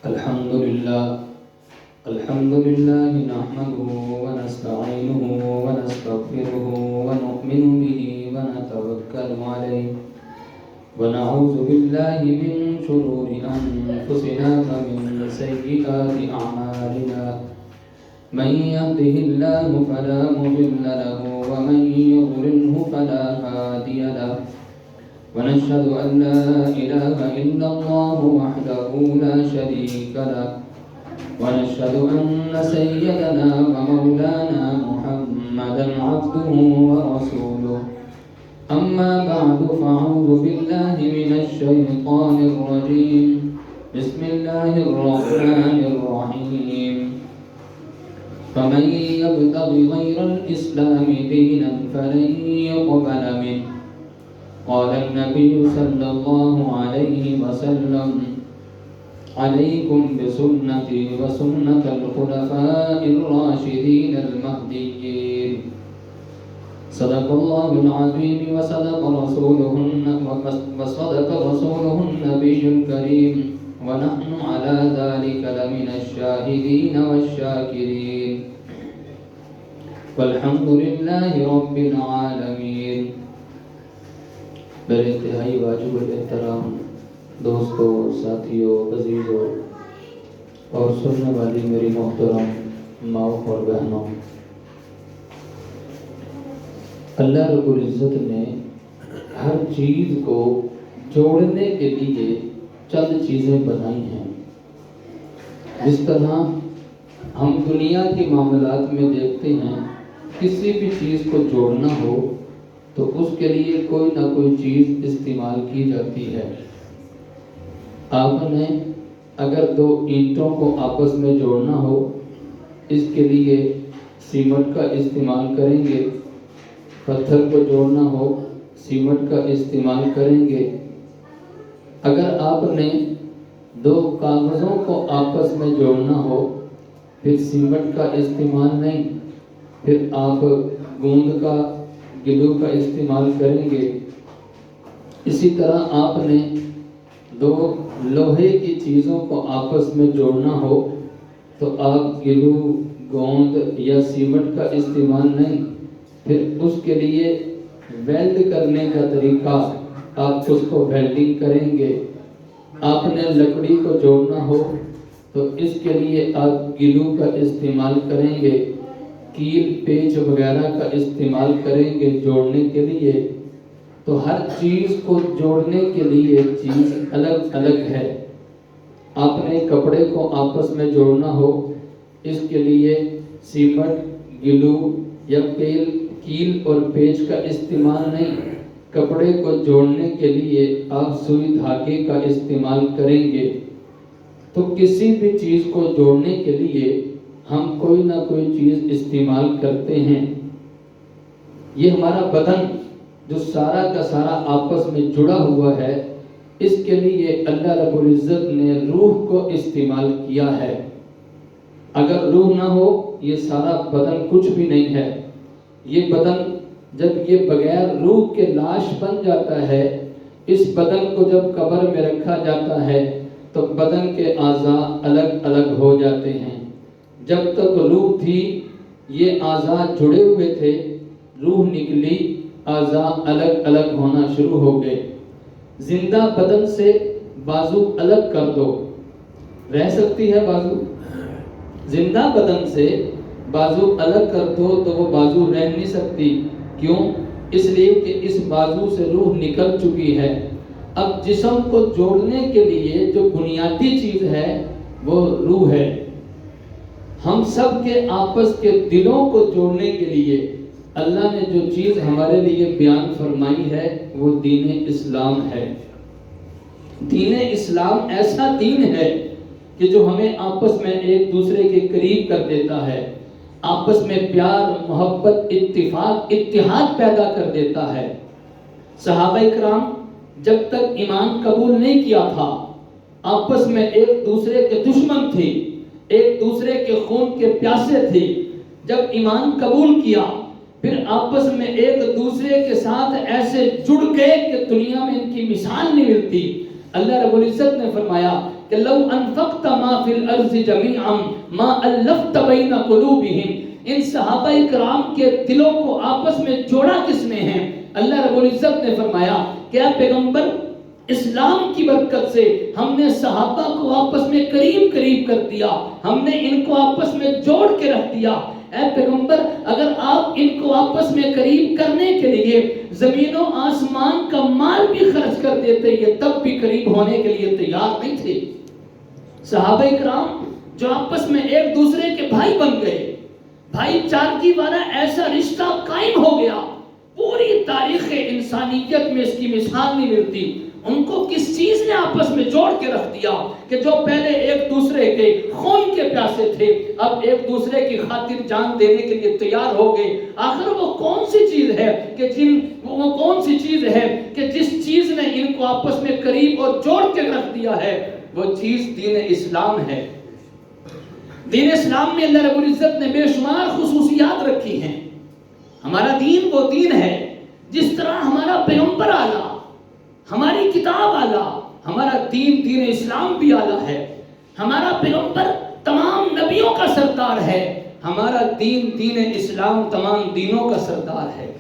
الحمد لله نحمده ونستعينه ونستغفره ونؤمن به ونتوكل عليه ونعوذ بالله من شرور أنفسنا ومن سيئات أعمالنا من يهده الله فلا مضل له ومن يضلله فلا هادي له ونشهد أن لا إله إلا الله وحده لا شريك له ونشهد أن سيدنا ومولانا محمدا عبده ورسوله أما بعد فأعوذ بالله من الشيطان الرجيم بسم الله الرحمن الرحيم فمن يبتغي غير الإسلام دينا فلن يقبل منه قال النبي صلى الله عليه وسلم عليكم بسنتي وسنة الخلفاء الراشدين المهديين صدق الله العظيم وصدق رسوله النبي الكريم ونحن على ذلك لمن الشاهدين والشاكرين والحمد لله رب العالمين. میرے انتہائی واجب الاحترام دوستوں، ساتھیوں، عزیزوں اور سننے والی میری محترم ماؤں اور بہنوں، اللہ رب العزت نے ہر چیز کو جوڑنے کے لیے چند چیزیں بنائی ہیں. جس طرح ہم دنیا کے معاملات میں دیکھتے ہیں، کسی بھی چیز کو جوڑنا ہو تو اس کے لیے کوئی نہ کوئی چیز استعمال کی جاتی ہے. آپ نے اگر دو اینٹوں کو آپس میں جوڑنا ہو، اس کے لیے سیمنٹ کا استعمال کریں گے. پتھر کو جوڑنا ہو، سیمنٹ کا استعمال کریں گے. اگر آپ نے دو کاغذوں کو آپس میں جوڑنا ہو، پھر سیمنٹ کا استعمال نہیں، پھر آپ گوند کا، گلو کا استعمال کریں گے. اسی طرح آپ نے دو لوہے کی چیزوں کو آپس میں جوڑنا ہو تو آپ گلو، گوند یا سیمنٹ کا استعمال نہیں، پھر اس کے لیے ویلڈ کرنے کا طریقہ، آپ اس کو ویلڈنگ کریں گے. آپ نے لکڑی کو جوڑنا ہو تو اس کے لیے آپ گلو کا استعمال کریں گے، کیل، پیچ وغیرہ کا استعمال کریں گے جوڑنے کے لیے. تو ہر چیز کو جوڑنے کے لیے چیز الگ الگ ہے. آپ نے کپڑے کو آپس میں جوڑنا ہو، اس کے لیے سیمنٹ، گلو یا کیل اور پیچ کا استعمال نہیں. کپڑے کو جوڑنے کے لیے آپ سوئی دھاگے کا استعمال کریں گے. تو کسی بھی چیز کو جوڑنے کے لیے ہم کوئی نہ کوئی چیز استعمال کرتے ہیں. یہ ہمارا بدن جو سارا کا سارا آپس میں جڑا ہوا ہے، اس کے لیے اللہ رب العزت نے روح کو استعمال کیا ہے. اگر روح نہ ہو یہ سارا بدن کچھ بھی نہیں ہے. یہ بدن جب یہ بغیر روح کے لاش بن جاتا ہے، اس بدن کو جب قبر میں رکھا جاتا ہے تو بدن کے اعضاء الگ الگ ہو جاتے ہیں. جب تک روح تھی یہ اعضاء جڑے ہوئے تھے، روح نکلی اعضاء الگ الگ ہونا شروع ہو گئے. زندہ بدن سے بازو الگ کر دو، رہ سکتی ہے بازو؟ زندہ بدن سے بازو الگ کر دو تو وہ بازو رہ نہیں سکتی. کیوں؟ اس لیے کہ اس بازو سے روح نکل چکی ہے. اب جسم کو جوڑنے کے لیے جو بنیادی چیز ہے وہ روح ہے. ہم سب کے آپس کے دلوں کو جوڑنے کے لیے اللہ نے جو چیز ہمارے لیے بیان فرمائی ہے وہ دین اسلام ہے. دین اسلام ایسا دین ہے کہ جو ہمیں آپس میں ایک دوسرے کے قریب کر دیتا ہے، آپس میں پیار، محبت، اتفاق، اتحاد پیدا کر دیتا ہے. صحابہ کرام جب تک ایمان قبول نہیں کیا تھا، آپس میں ایک دوسرے کے دشمن تھے، ایک دوسرے کے خون کے پیاسے تھے. جب ایمان قبول کیا پھر آپس میں ایک دوسرے کے ساتھ ایسے جڑ گئے کہ دنیا میں ان کی مثال نہیں ملتی. اللہ رب العزت نے فرمایا کہ کہ لو انفقت ما فی الارض جمیعا ما الفت بین قلوبہم، ان صحابہ کرام کے دلوں کو آپس میں جوڑا کس نے ہے؟ اللہ رب العزت نے فرمایا کہ اے پیغمبر، اسلام کی برکت سے ہم نے صحابہ کو آپس میں قریب کر دیا، ہم نے ان کو آپس میں جوڑ کے رکھ دیا۔ اے پیغمبر، اگر آپ ان کو آپس میں قریب کرنے کے لیے زمین و آسمان کا مال بھی خرچ کر دیتے، یہ تب بھی قریب ہونے کے لیے تیار نہیں تھے۔ صحابہ کرام جو آپس میں ایک دوسرے کے بھائی بن گئے، بھائی چارگی والا ایسا رشتہ قائم ہو گیا، پوری تاریخ انسانیت میں اس کی مثال نہیں ملتی۔ ان کو کس چیز نے آپس میں جوڑ کے رکھ دیا کہ جو پہلے ایک دوسرے کے خون کے پیاسے تھے، اب ایک دوسرے کی خاطر جان دینے کے لیے تیار ہو گئے۔ آخر وہ کون سی چیز ہے کہ جس چیز نے ان کو آپس میں قریب اور جوڑ کے رکھ دیا ہے؟ وہ چیز دین اسلام ہے۔ دین اسلام میں اللہ رب العزت نے بے شمار خصوصیات رکھی ہیں۔ ہمارا دین وہ دین ہے جس طرح ہمارا پیغمبر اعلیٰ، ہماری کتاب اعلیٰ، ہمارا دین اسلام بھی اعلیٰ ہے۔ ہمارا پیغمبر تمام نبیوں کا سردار ہے، ہمارا دین اسلام تمام دینوں کا سردار ہے۔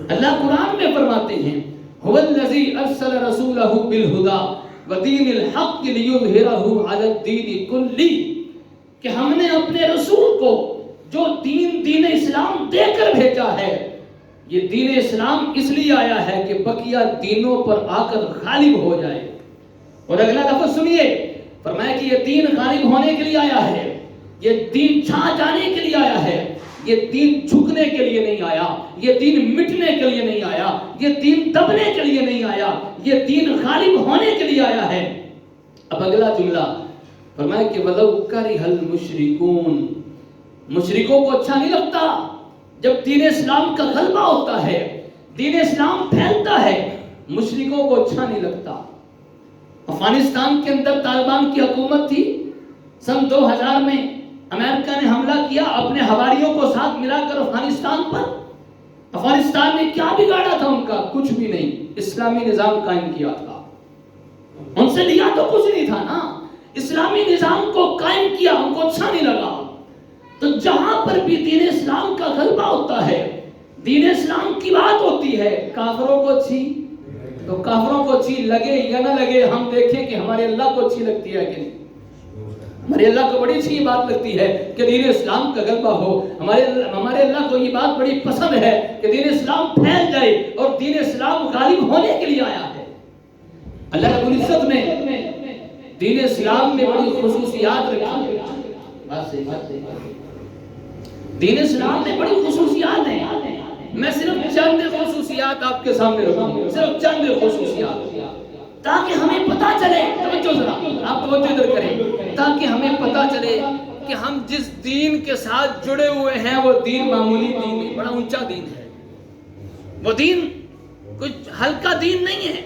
اللہ قرآن میں فرماتے ہیں هو الذی ارسل رسولہ بالہدی ودین الحق لیظہرہ علی الدین کلہ، کہ ہم نے اپنے رسول کو جو دین اسلام دے کر بھیجا ہے، یہ دین اسلام اس لیے آیا ہے کہ بقیہ دینوں پر آ کر غالب ہو جائے۔ اور اگلا لفظ سنیے، فرمایا کہ یہ دین غالب ہونے کے لیے آیا ہے، یہ دین چھا جانے کے لیے آیا ہے، یہ دین جھکنے کے لیے نہیں آیا، یہ دین مٹنے کے لیے نہیں آیا، یہ دین دبنے کے لیے نہیں آیا، یہ دین غالب ہونے کے لیے آیا ہے۔ اب اگلا جملہ فرمایا کہ وَلَوْ كَرِهَ الْمُشْرِكُونَ، مشرکوں کو اچھا نہیں لگتا جب دین اسلام کا غلبہ ہوتا ہے، دین اسلام پھیلتا ہے، مشرکوں کو اچھا نہیں لگتا۔ افغانستان کے اندر طالبان کی حکومت تھی، سن 2000 میں امریکہ نے حملہ کیا اپنے حواریوں کو ساتھ ملا کر افغانستان پر۔ افغانستان نے کیا بگاڑا تھا ان کا؟ کچھ بھی نہیں، اسلامی نظام قائم کیا تھا۔ ان سے لیا تو کچھ نہیں تھا نا، اسلامی نظام کو قائم کیا، ان کو اچھا نہیں لگا۔ تو جہاں پر بھی دین اسلام کا غلبہ ہوتا ہے، دین اسلام کی بات ہوتی ہے، کافروں کو اچھی، تو کافروں کو اچھی لگے یا نہ لگے، ہم دیکھیں کہ ہمارے اللہ کو اچھی لگتی ہے کہ نہیں۔ ہمارے اللہ کو بڑی اچھی بات لگتی ہے کہ دین اسلام کا غلبہ ہو، ہمارے اللہ کو یہ بات بڑی پسند ہے کہ دین اسلام پھیل جائے، اور دین اسلام غالب ہونے کے لیے آیا ہے۔ اللہ رب العزت نے دین اسلام میں بڑی خصوصیات رکھی ہے۔ دین اسلام میں بڑی خصوصیات ہیں، میں صرف چند خصوصیات آپ کے سامنے رکھوں، صرف چند خصوصیات، تاکہ ہمیں پتا چلے، توجہ ذرا آپ توجہ ادھر کریں، تاکہ ہمیں پتا چلے کہ ہم جس دین کے ساتھ جڑے ہوئے ہیں وہ دین معمولی دین نہیں، بڑا اونچا دین ہے۔ وہ دین کوئی ہلکا دین نہیں ہے،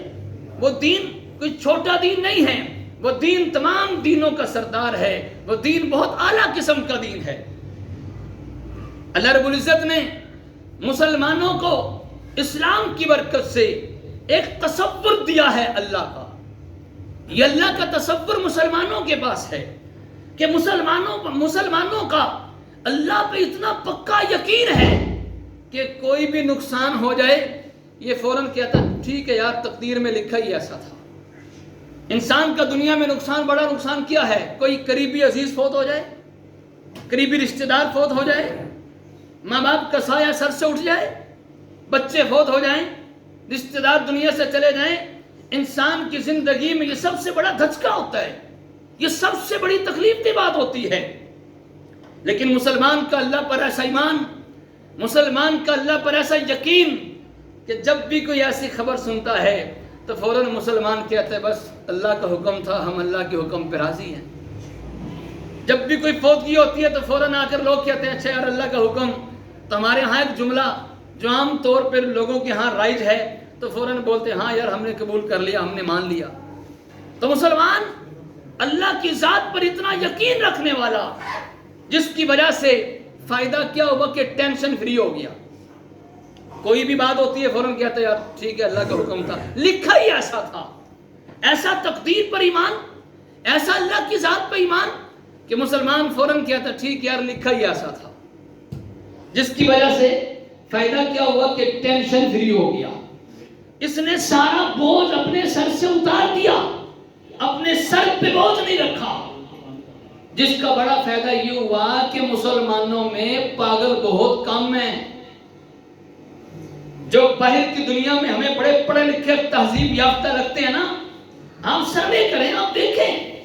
وہ دین کوئی چھوٹا دین نہیں ہے، وہ دین تمام دینوں کا سردار ہے، وہ دین بہت اعلیٰ قسم کا دین ہے۔ اللہ رب العزت نے مسلمانوں کو اسلام کی برکت سے ایک تصور دیا ہے اللہ کا۔ یہ اللہ کا تصور مسلمانوں کے پاس ہے کہ مسلمانوں کا اللہ پہ اتنا پکا یقین ہے کہ کوئی بھی نقصان ہو جائے یہ فوراً کہتا ٹھیک ہے یار، تقدیر میں لکھا ہی ایسا تھا۔ انسان کا دنیا میں نقصان، بڑا نقصان کیا ہے؟ کوئی قریبی عزیز فوت ہو جائے، قریبی رشتہ دار فوت ہو جائے، ماں باپ کا سایہ سر سے اٹھ جائے، بچے فوت ہو جائیں، رشتہ دار دنیا سے چلے جائیں، انسان کی زندگی میں یہ سب سے بڑا دھچکا ہوتا ہے، یہ سب سے بڑی تکلیف کی بات ہوتی ہے۔ لیکن مسلمان کا اللہ پر ایسا ایمان، مسلمان کا اللہ پر ایسا یقین کہ جب بھی کوئی ایسی خبر سنتا ہے تو فوراً مسلمان کہتا ہے بس اللہ کا حکم تھا، ہم اللہ کے حکم پہ راضی ہیں۔ جب بھی کوئی فوتگی ہوتی ہے تو فوراً آ کر لوگ کہتے ہیں اچھا یار اللہ کا حکم، تو ہمارے ہاں ایک جملہ جو عام طور پر لوگوں کے ہاں رائج ہے تو فوراً بولتے ہیں ہاں یار ہم نے قبول کر لیا، ہم نے مان لیا۔ تو مسلمان اللہ کی ذات پر اتنا یقین رکھنے والا، جس کی وجہ سے فائدہ کیا ہوا کہ ٹینشن فری ہو گیا، کوئی بھی بات ہوتی ہے فوراً کہتا ہے یار ٹھیک ہے اللہ کا حکم تھا، لکھا ہی ایسا تھا۔ ایسا تقدیر پر ایمان، ایسا اللہ کی ذات پہ ایمان کہ مسلمان فوراً کیا تھا ٹھیک یار لکھا ہی ایسا تھا، جس کی وجہ سے فائدہ کیا ہوا کہ ٹینشن فری ہو گیا، اس نے سارا بوجھ اپنے سر سے اتار دیا، اپنے سر پہ بوجھ نہیں رکھا، جس کا بڑا فائدہ یہ ہوا کہ مسلمانوں میں پاگل بہت کم ہیں۔ جو باہر کی دنیا میں ہمیں بڑے پڑھے لکھے تہذیب یافتہ لگتے ہیں نا، ہم سروے کریں، آپ دیکھیں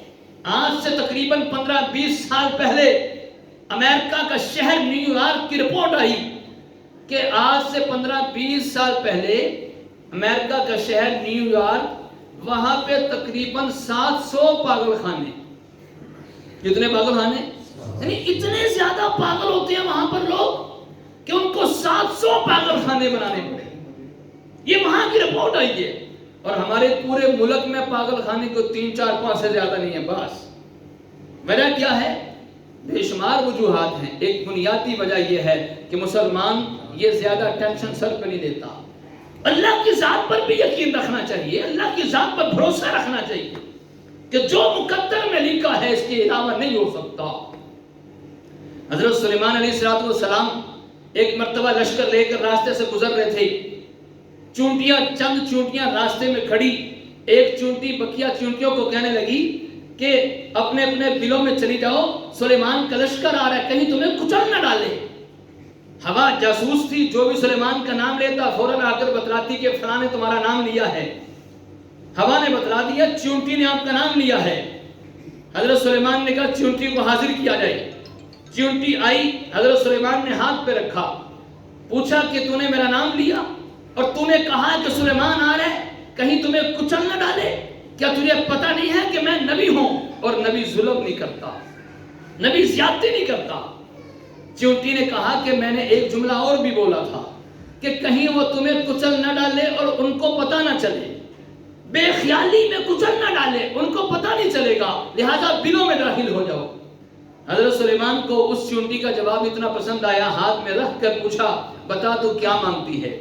آج سے تقریباً 15-20 سال پہلے امریکہ کا شہر نیو یارک کی رپورٹ آئی کہ آج سے 15-20 سال پہلے امریکہ کا شہر نیو یارک، وہاں پہ تقریباً 700 پاگل خانے، کتنے پاگل خانے؟ یعنی اتنے زیادہ پاگل ہوتے ہیں وہاں پر لوگ کہ ان کو 700 پاگل خانے بنانے پڑے، یہ وہاں کی رپورٹ آئی ہے۔ اور ہمارے پورے ملک میں پاگل خانے کو 3-4-5 سے زیادہ نہیں ہے بس۔ وجہ کیا ہے؟ بے شمار وجوہات ہیں، ایک بنیادی وجہ یہ ہے کہ مسلمان یہ زیادہ ٹینشن سر پہ نہیں لیتا۔ اللہ کی ذات پر بھی یقین رکھنا چاہیے، اللہ کی ذات پر بھروسہ رکھنا چاہیے کہ جو مقدر میں لکھا ہے اس کے علاوہ نہیں ہو سکتا۔ حضرت سلیمان علیہ السلام ایک مرتبہ لشکر لے کر راستے سے گزر رہے تھے، چند چونٹیاں راستے میں کھڑی، ایک چونٹی بقیہ چونٹیوں کو کہنے لگی کہ اپنے اپنے بلوں میں چلی جاؤ، سلیمان کا لشکر آ رہا ہے، کہیں تمہیں کچل نہ ڈالے۔ ہوا جاسوس تھی، جو بھی سلیمان کا نام لیتا فوراً آ کر بتلاتی کہ فلاں نے تمہارا نام لیا ہے۔ ہوا نے بتلا دیا چونٹی نے آپ کا نام لیا ہے۔ حضرت سلیمان نے کہا چونٹی کو حاضر کیا جائے۔ چونٹی آئی، حضرت سلیمان نے ہاتھ پہ رکھا، پوچھا کہ تو نے میرا نام لیا اور تو نے کہا کہ سلیمان آ رہا ہے، کہیں تمہیں کچل نہ ڈالے، کیا تجھے پتہ نہیں ہے کہ میں نبی ہوں اور نبی ظلم نہیں کرتا، نبی زیادتی نہیں کرتا۔ چونٹی نے کہا کہ میں نے ایک جملہ اور بھی بولا تھا کہ کہیں وہ تمہیں کچل نہ ڈالے اور ان کو پتہ نہ چلے، بے خیالی میں کچل نہ ڈالے، ان کو پتہ نہیں چلے گا، لہذا بلوں میں داخل ہو جاؤ۔ حضرت سلیمان کو اس چونٹی کا جواب اتنا پسند آیا، ہاتھ میں رکھ کر پوچھا بتا تو کیا مانگتی ہے؟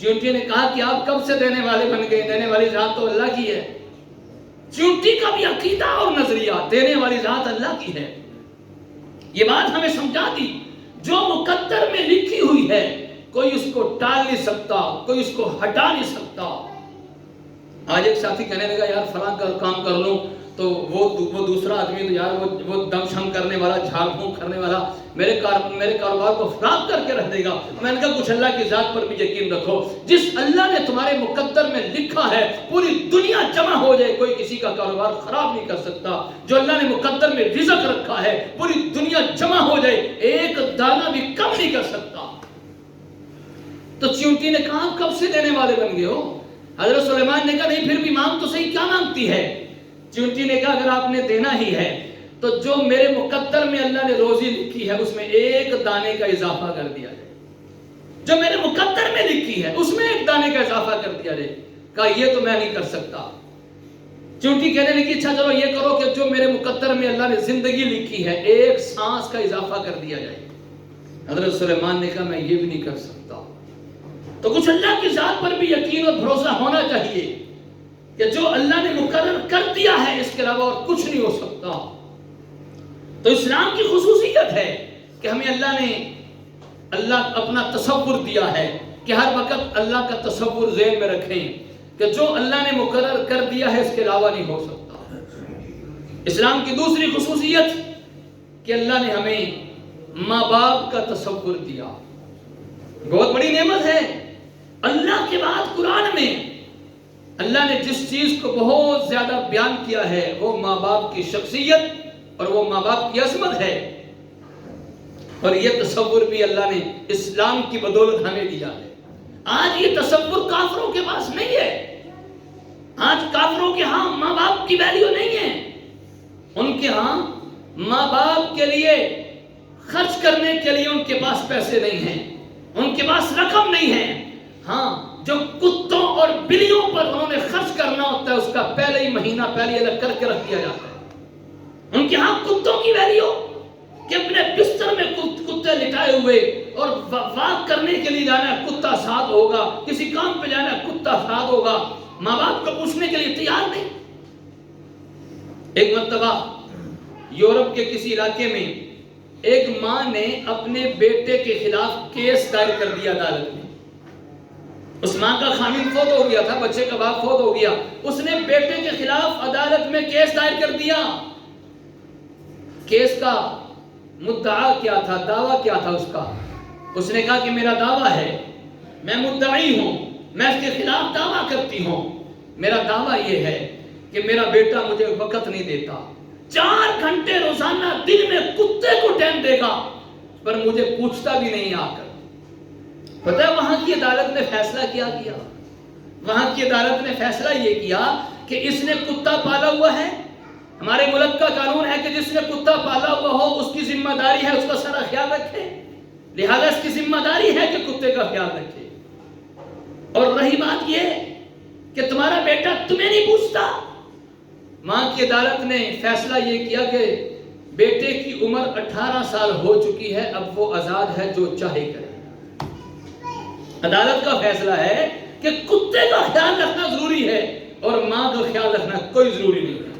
چونٹی نے کہا کہ آپ کب سے دینے والے بن گئے، دینے والی ذات تو اللہ کی ہے۔ چونٹی کا بھی عقیدہ اور نظریہ دینے والی ذات اللہ کی ہے۔ یہ بات ہمیں سمجھا دی، جو مقدر میں لکھی ہوئی ہے کوئی اس کو ٹال نہیں سکتا، کوئی اس کو ہٹا نہیں سکتا۔ آج ایک ساتھی کہنے لگا یار فلاں کام کر لوں تو وہ دوسرا آدمی تو یار وہ دم شم کرنے والا، جھاڑ پھونک کرنے والا میرے کاروبار کو خراب کر کے رکھ دے گا۔ میں نے کہا کچھ اللہ کی ذات پر بھی یقین رکھو، جس اللہ نے تمہارے مقدر میں لکھا ہے پوری دنیا جمع ہو جائے کوئی کسی کا کاروبار خراب نہیں کر سکتا۔ جو اللہ نے مقدر میں رزق رکھا ہے پوری دنیا جمع ہو جائے ایک دانہ بھی کم نہیں کر سکتا۔ تو چونٹی نے کہا کب سے دینے والے بن گئے ہو؟ حضرت سلیمان نے کہا نہیں پھر بھی مانگ تو صحیح، کیا مانگتی ہے؟ چونٹی نے کہا اگر آپ نے دینا ہی ہے تو جو میرے مقدر میں اللہ نے روزی لکھی ہے اس میں ایک دانے کا اضافہ کر دیا جائے، جو میرے مقدر میں لکھی ہے اس میں ایک دانے کا اضافہ کر دیا جائے۔ کہا یہ تو میں نہیں کر سکتا۔ چونٹی کہنے لگی اچھا چلو یہ کرو کہ جو میرے مقدر میں اللہ نے زندگی لکھی ہے ایک سانس کا اضافہ کر دیا جائے۔ حضرت سلیمان نے کہا میں یہ بھی نہیں کر سکتا۔ تو کچھ اللہ کی ذات پر بھی یقین اور بھروسہ ہونا چاہیے کہ جو اللہ نے مقرر کر دیا ہے اس کے علاوہ اور کچھ نہیں ہو سکتا۔ تو اسلام کی خصوصیت ہے کہ ہمیں اللہ اپنا تصور دیا ہے کہ ہر وقت اللہ کا تصور ذہن میں رکھیں کہ جو اللہ نے مقرر کر دیا ہے اس کے علاوہ نہیں ہو سکتا۔ اسلام کی دوسری خصوصیت کہ اللہ نے ہمیں ماں باپ کا تصور دیا، بہت بڑی نعمت ہے۔ اللہ کے بعد قرآن میں اللہ نے جس چیز کو بہت زیادہ بیان کیا ہے وہ ماں باپ کی شخصیت اور وہ ماں باپ کی عظمت ہے، اور یہ تصور بھی اللہ نے اسلام کی بدولت ہمیں دیا ہے۔ آج یہ تصور کافروں کے پاس نہیں ہے، آج کافروں کے ہاں ماں باپ کی ویلیو نہیں ہے، ان کے ہاں ماں باپ کے لیے خرچ کرنے کے لیے ان کے پاس پیسے نہیں ہیں، ان کے پاس رقم نہیں ہے۔ ہاں جو کتوں اور بلیوں پر انہوں نے خرچ کرنا ہوتا ہے اس کا پہلے ہی مہینہ پہلے الگ کر کے رکھ دیا جاتا ہے۔ ان کے ہاں کتوں کی ویلیو کہ اپنے بستر میں کتے لٹائے ہوئے اور واک کرنے کے لیے جانا ہے کتا ساتھ ہوگا، کسی کام پہ جانا ہے کتا ساتھ ہوگا، ماں باپ کو پوچھنے کے لیے تیار نہیں۔ ایک مرتبہ یورپ کے کسی علاقے میں ایک ماں نے اپنے بیٹے کے خلاف کیس دائر کر دیا عدالت میں. اس ماں کا خامند فوت ہو گیا تھا، بچے کا باپ فوت ہو گیا، اس نے بیٹے کے خلاف عدالت میں کیس دائر کر دیا. کیس کا مدعا کیا تھا، دعویٰ کیا تھا اس کا؟ اس نے کہا کہ میرا دعویٰ ہے، میں مدعی ہوں، میں اس کے خلاف دعویٰ کرتی ہوں. میرا دعویٰ یہ ہے کہ میرا بیٹا مجھے وقت نہیں دیتا، 4 گھنٹے روزانہ دن میں کتے کو ٹائم دے گا، پر مجھے پوچھتا بھی نہیں آ کر. پتہ ہے وہاں کی عدالت نے فیصلہ کیا کیا؟ وہاں کی عدالت نے فیصلہ یہ کیا کہ اس نے کتا پالا ہوا ہے. ہمارے ملک کا قانون ہے کہ جس نے کتا پالا ہوا ہو اس کی ذمہ داری ہے اس کا سارا خیال رکھے، لہذا اس کی ذمہ داری ہے کہ کتے کا خیال رکھے. اور رہی بات یہ کہ تمہارا بیٹا تمہیں نہیں پوچھتا، ماں کی عدالت نے فیصلہ یہ کیا کہ بیٹے کی عمر 18 سال ہو چکی ہے، اب وہ آزاد ہے، جو چاہے کرے. عدالت کا فیصلہ ہے کہ کتے کا خیال رکھنا ضروری ہے اور ماں کا خیال رکھنا کوئی ضروری نہیں ہے.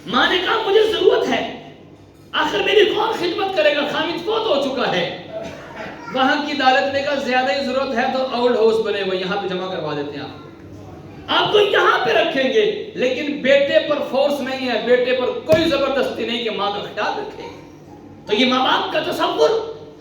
ماں نے کہا مجھے ضرورت ہے، آخر میری کون خدمت کرے گا، خامد فوت ہو چکا ہے. وہاں کی عدالت نے کہا زیادہ ہی ضرورت ہے تو اولڈ ہاؤس بنے ہوئے یہاں پہ جمع کروا دیتے ہیں، آپ کو یہاں پہ رکھیں گے، لیکن بیٹے پر فورس نہیں ہے، بیٹے پر کوئی زبردستی نہیں کہ ماں کا خیال رکھے. تو یہ ماں باپ کا تصور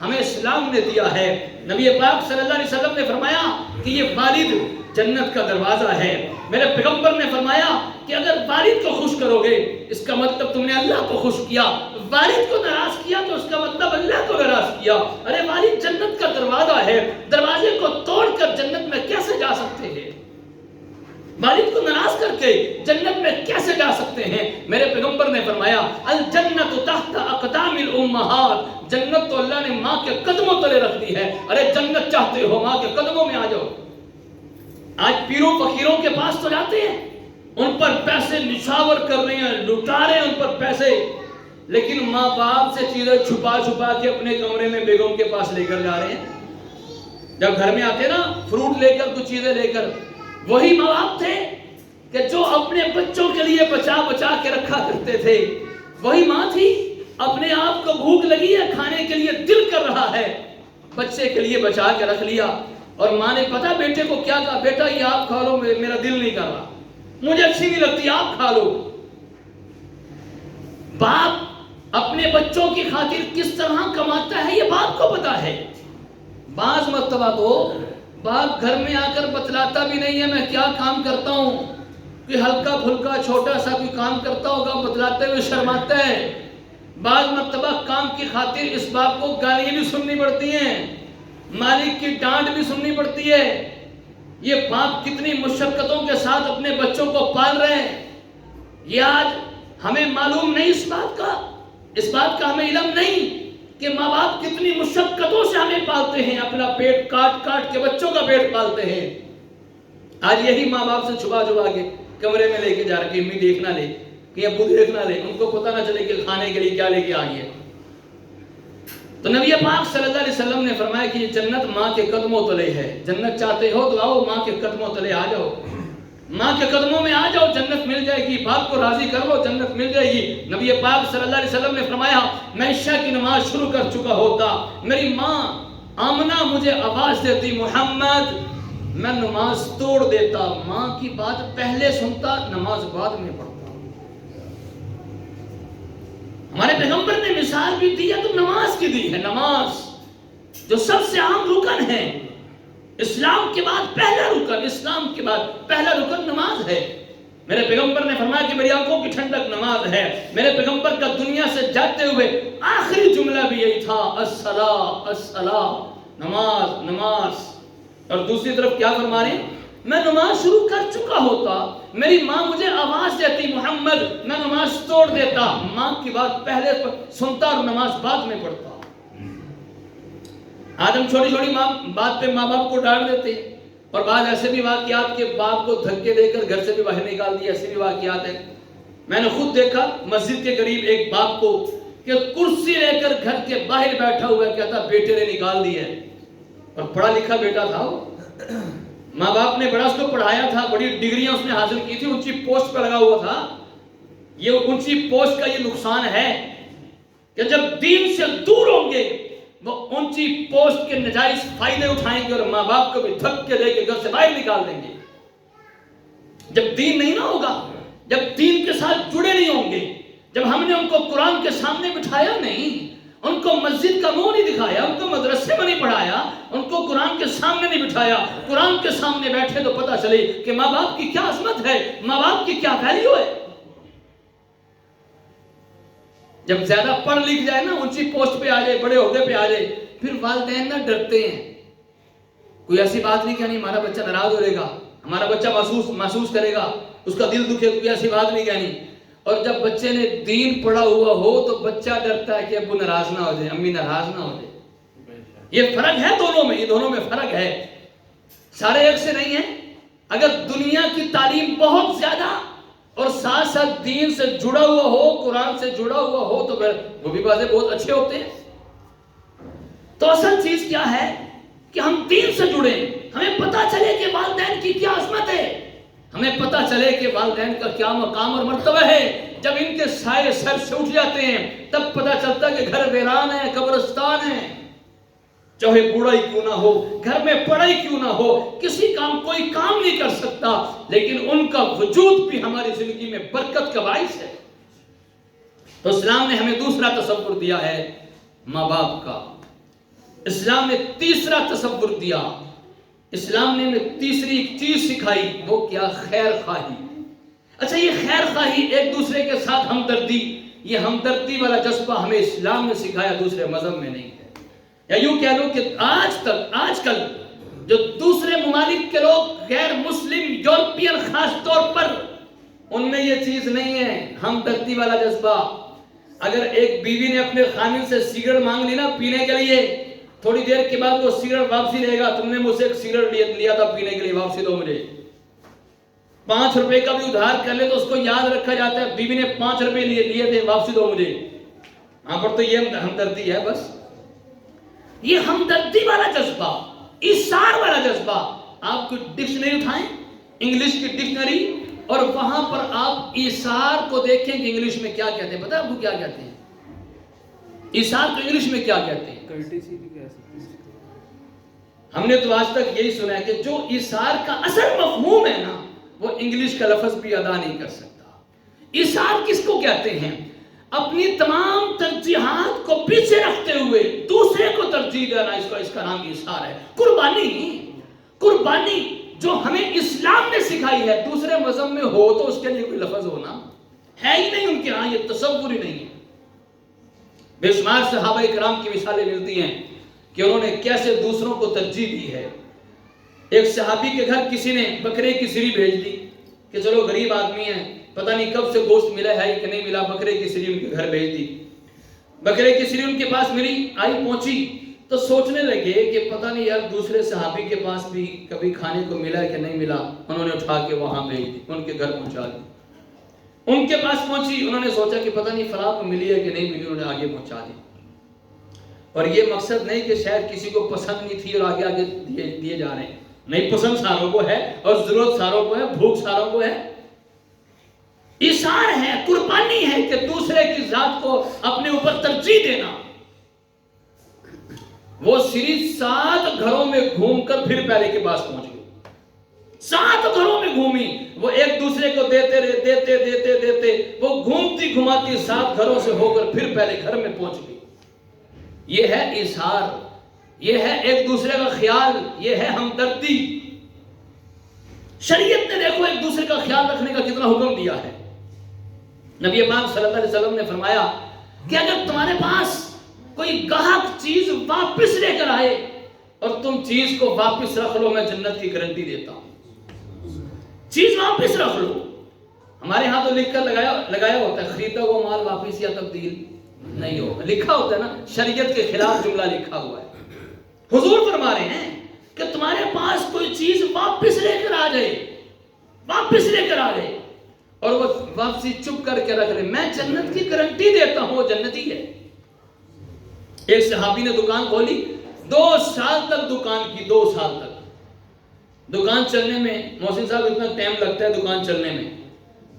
ہمیں اسلام نے دیا ہے. نبی پاک صلی اللہ علیہ وسلم نے فرمایا کہ یہ والد جنت کا دروازہ ہے. میرے پیغمبر نے فرمایا کہ اگر والد کو خوش کرو گے اس کا مطلب تم نے اللہ کو خوش کیا، والد کو ناراض کیا تو اس کا مطلب اللہ کو ناراض کیا. ارے والد جنت کا دروازہ ہے، دروازے کو توڑ کر جنت میں کیسے جا سکتے ہیں؟ والد کو ناراض کر کے جنت میں کیسے جا سکتے ہیں؟ میرے پیغمبر نے فرمایا الجنت تحت اقدام الامہات، جنت تو اللہ نے ماں کے قدموں تلے رکھ دی ہے. ارے جنت چاہتے ہو ماں کے قدموں میں آ جاؤ. آج پیروں فقیروں کے پاس تو جاتے ہیں، ان پر پیسے نچھاور کر رہے ہیں، لٹا رہے ہیں ان پر پیسے، لیکن ماں باپ سے چیزیں چھپا چھپا کے اپنے کمرے میں بیگم کے پاس لے کر جا رہے ہیں. جب گھر میں آتے نا فروٹ لے کر، کچھ چیزیں لے کر، وہی ماں باپ تھے کہ جو اپنے بچوں کے لیے بچا بچا کے رکھا کرتے تھے. وہی ماں تھی اپنے آپ کو بھوک لگی ہے، کھانے کے لیے دل کر رہا ہے، بچے کے لیے بچا کے رکھ لیا. اور ماں نے پتا بیٹے کو کیا کہا، بیٹا یہ آپ کھا لو، میرا دل نہیں کر رہا، مجھے اچھی نہیں لگتی، آپ کھا لو. باپ اپنے بچوں کی خاطر کس طرح کماتا ہے یہ باپ کو پتا ہے. بعض مرتبہ تو باپ گھر میں آ کر بتلاتا بھی نہیں ہے میں کیا کام کرتا ہوں، کہ ہلکا پھلکا چھوٹا سا کوئی کام کرتا ہوگا، بتلاتے ہوئے شرماتا ہے. بعض مرتبہ کام کی خاطر اس باپ کو گالیاں بھی سننی پڑتی ہیں، مالک کی ڈانٹ بھی سننی پڑتی ہے. یہ باپ کتنی مشقتوں کے ساتھ اپنے بچوں کو پال رہے ہیں، یہ آج ہمیں معلوم نہیں. اس بات کا ہمیں علم نہیں کہ ماں باپ کتنی مشقتوں سے ہمیں پالتے ہیں، اپنا پیٹ کاٹ کاٹ کے بچوں کا پیٹ پالتے ہیں. آج یہی ماں باپ سے چھپا چھپا کے کمرے میں لے کے جا رہے کہ امی دیکھنا لے، کہ ابو دیکھنا لے، ان کو پتہ نہ چلے کہ کھانے کے لیے کیا لے کے آ گئے. تو نبی پاک صلی اللہ علیہ وسلم نے فرمایا کہ یہ جنت ماں کے قدموں تلے ہے. جنت چاہتے ہو تو آؤ، ماں کے قدموں تلے آ جاؤ، ماں کے قدموں میں آ جاؤ، جنت مل جائے گی. باپ کو راضی کر لو، جنت مل جائے گی. نبی پاک صلی اللہ علیہ وسلم نے فرمایا میں عشاء کی نماز شروع کر چکا ہوتا، میری ماں آمنہ مجھے آواز دیتی محمد، میں نماز توڑ دیتا، ماں کی بات پہلے سنتا، نماز بعد میں پڑھتا. ہمارے پیغمبر نے مثال بھی دی ہے تو نماز کی دی ہے. نماز جو سب سے عام رکن ہے، اسلام کے بعد پہلا رکن، اسلام کے بعد پہلا رکن نماز ہے. میرے پیغمبر نے فرمایا کہ میری آنکھوں کی ٹھنڈک نماز ہے. میرے پیغمبر کا دنیا سے جاتے ہوئے آخری جملہ بھی یہی تھا، الصلاۃ الصلاۃ، نماز نماز. اور دوسری طرف کیا فرما رہے ہیں، میں نماز شروع کر چکا ہوتا، میری ماں مجھے آواز دیتی محمد، میں نماز توڑ دیتا، ماں کی بات پہلے سنتا اور نماز بعد میں پڑھتا. آج ہم چھوٹی چھوٹی بات پہ ماں باپ کو ڈانٹ دیتے ہیں، اور بعض ایسے بھی واقعات کہ باپ کو دھکے دے کر گھر سے بھی باہر نکال دیا، ایسے بھی واقعات ہیں. میں نے خود دیکھا مسجد کے قریب ایک باپ کو کہ کرسی لے کر گھر کے باہر بیٹھا ہوا ہے، کہتا بیٹے نے نکال دی ہے. اور پڑھا لکھا بیٹا تھا وہ، ماں باپ نے بڑا اس کو پڑھایا تھا، بڑی ڈگریاں اس نے حاصل کی تھی، اونچی پوسٹ پر لگا ہوا تھا. یہ اونچی پوسٹ کا یہ نقصان ہے کہ جب دین سے دور ہوں گے وہ اونچی پوسٹ کے نجائز فائدے اٹھائیں گے اور ماں باپ کو بھی دھکے دے کے گھر سے باہر نکال دیں گے. جب دین نہیں نہ ہوگا، جب دین کے ساتھ جڑے نہیں ہوں گے، جب ہم نے ان کو قرآن کے سامنے بٹھایا نہیں، ان کو مسجد کا منہ نہیں دکھایا، ان کو مدرسے میں نہیں پڑھایا، ان کو قرآن کے سامنے نہیں بٹھایا، قرآن کے سامنے بیٹھے تو پتہ چلے کہ ماں باپ کی کیا عظمت ہے، ماں باپ کی کیا ویلیو ہے. جب زیادہ پڑھ لکھ جائے نا، اونچی پوسٹ پہ آ جائے، بڑے عہدے پہ آ جائے، پھر والدین نہ ڈرتے ہیں. کوئی ایسی بات نہیں کہنی ہمارا بچہ ناراض ہو جائے گا، ہمارا بچہ محسوس کرے گا، اس کا دل دکھے. کوئی ایسی بات نہیں کہنی. اور جب بچے نے دین پڑھا ہوا ہو تو بچہ ڈرتا ہے کہ ابو ناراض نہ ہو جائے، امی ناراض نہ ہو جائے. یہ فرق ہے دونوں میں، یہ دونوں میں فرق ہے، سارے ایک سے نہیں ہیں. اگر دنیا کی تعلیم بہت زیادہ اور ساتھ ساتھ دین سے جڑا ہوا ہو، قرآن سے جڑا ہوا ہو تو پھر وہ بھی باتیں بہت اچھے ہوتے ہیں. تو اصل چیز کیا ہے کہ ہم دین سے جڑیں، ہمیں پتہ چلے کہ والدین کی کیا عظمت ہے، ہمیں پتہ چلے کہ والدین کا کیا مقام اور مرتبہ ہے. جب ان کے سائے سر سے اٹھ جاتے ہیں تب پتہ چلتا ہے کہ گھر ویران ہے، قبرستان ہے. چاہے بوڑھائی کیوں نہ ہو، گھر میں پڑھائی کیوں نہ ہو، کوئی کام نہیں کر سکتا، لیکن ان کا وجود بھی ہماری زندگی میں برکت کا باعث ہے. تو اسلام نے ہمیں دوسرا تصور دیا ہے ماں باپ کا. اسلام نے تیسرا تصور دیا. اسلام نے ہمیں تیسری ایک چیز سکھائی، وہ کیا؟ خیر خواہی. اچھا، یہ خیر خواہی، ایک دوسرے کے ساتھ ہمدردی، یہ ہمدردی والا جذبہ ہمیں اسلام نے سکھایا، دوسرے مذہب میں نہیں ہے. یا یوں کہہ لو کہ آج کل جو دوسرے ممالک کے لوگ، غیر مسلم یورپین خاص طور پر، ان میں یہ چیز نہیں ہے، ہمدردی والا جذبہ. اگر ایک بیوی نے اپنے خامن سے سگریٹ مانگ لی نا پینے کے لیے، تھوڑی دیر کے بعد وہ سگریٹ واپسی لے گا. تم نے مجھ سے ایک سگریٹ لیا تھا پینے کے لیے، واپسی دو مجھے. 5 روپے کا بھی ادھار کر لے تو اس کو یاد رکھا جاتا ہے، بیوی نے 5 روپے لیے تھے، واپسی دو مجھے. وہاں پر تو یہ ہمدردی ہے. بس یہ ہمدردی والا جذبہ، ایثار والا جذبہ. آپ کو ڈکشنری اٹھائیں، انگلش کی ڈکشنری، اور وہاں پر آپ ایثار کو دیکھیں کہ انگلش میں کیا کہتے ہیں. پتہ ہے آپ کو کیا کہتے ہیں ایثار کو انگلش میں کیا کہتے ہیں؟ ہم نے تو آج تک یہی سنا ہے کہ جو ایثار کا اصل مفہوم ہے نا، وہ انگلش کا لفظ بھی ادا نہیں کر سکتا. ایثار کس کو کہتے ہیں؟ اپنی تمام ترجیحات کو پیچھے رکھتے ہوئے دوسرے کو ترجیح دینا، اس کا نام ایثار ہے. قربانی جو ہمیں اسلام نے سکھائی ہے، دوسرے مذہب میں ہو تو اس کے لیے کوئی لفظ ہونا ہے ہی نہیں ان کے ہاں، یہ تصور ہی نہیں ہے. بے شمار صحابہ کرام کی مثالیں ملتی ہیں کہ انہوں نے کیسے دوسروں کو ترجیح دی ہے. ایک صحابی کے گھر کسی نے بکرے کی سری بھیج دی کہ چلو غریب آدمی ہیں، پتہ نہیں کب سے گوشت ملا ہے کہ نہیں ملا، بکرے کی سری ان کے گھر بھیج دی. بکرے کی سری ان کے پاس ملی، پہنچی تو سوچنے لگے کہ پتہ نہیں یار دوسرے صحابی کے پاس بھی کبھی کھانے کو ملا ہے کہ نہیں ملا. انہوں نے اٹھا کے وہاں بھیج دی، ان کے گھر پہنچا دی. ان کے پاس پہنچی، انہوں نے سوچا کہ پتہ نہیں فلاں کو ملی ہے کہ نہیں ملی، انہوں نے آگے پہنچا دی. اور یہ مقصد نہیں کہ شاید کسی کو پسند نہیں تھی اور آگے دیے جا رہے ہیں. نہیں، پسند ساروں کو ہے اور ضرورت ساروں کو ہے، بھوک ساروں کو ہے. ایثار ہے، قربانی ہے کہ دوسرے کی ذات کو اپنے اوپر ترجیح دینا. وہ سری 7 گھروں میں گھوم کر پھر پہلے کے پاس پہنچ گئی. 7 گھروں میں گھومی، وہ ایک دوسرے کو دیتے وہ گھومتی گھماتی 7 گھروں سے ہو کر پھر پہلے گھر میں پہنچ گئی. یہ ہے ایثار، یہ ہے ایک دوسرے کا خیال، یہ ہے ہمدردی. شریعت نے دیکھو ایک دوسرے کا خیال رکھنے کا کتنا حکم دیا ہے. نبی پاک صلی اللہ علیہ وسلم نے فرمایا کہ اگر تمہارے پاس کوئی گاہک چیز واپس لے کر آئے اور تم چیز کو واپس رکھ لو، میں جنت کی گارنٹی دیتا ہوں. چیز واپس رکھ لو. ہمارے ہاں تو لکھ کر لگایا ہوتا ہے، خریدا ہوا مال واپس یا تبدیل نہیں ہوگا، لکھا ہوتا ہے نا، شریعت کے خلاف جملہ لکھا ہوا ہے. حضور فرما رہے ہیں کہ تمہارے پاس کوئی چیز واپس لے کر آ جائے اور وہ واپسی چپ کر کے رکھ لے، میں جنت کی گارنٹی دیتا ہوں وہ جنتی ہے. ایک صحابی نے دکان کھولی، 2 سال تک دکان کی، 2 سال تک دکان چلنے میں. محسن صاحب اتنا ٹائم لگتا ہے دکان چلنے میں.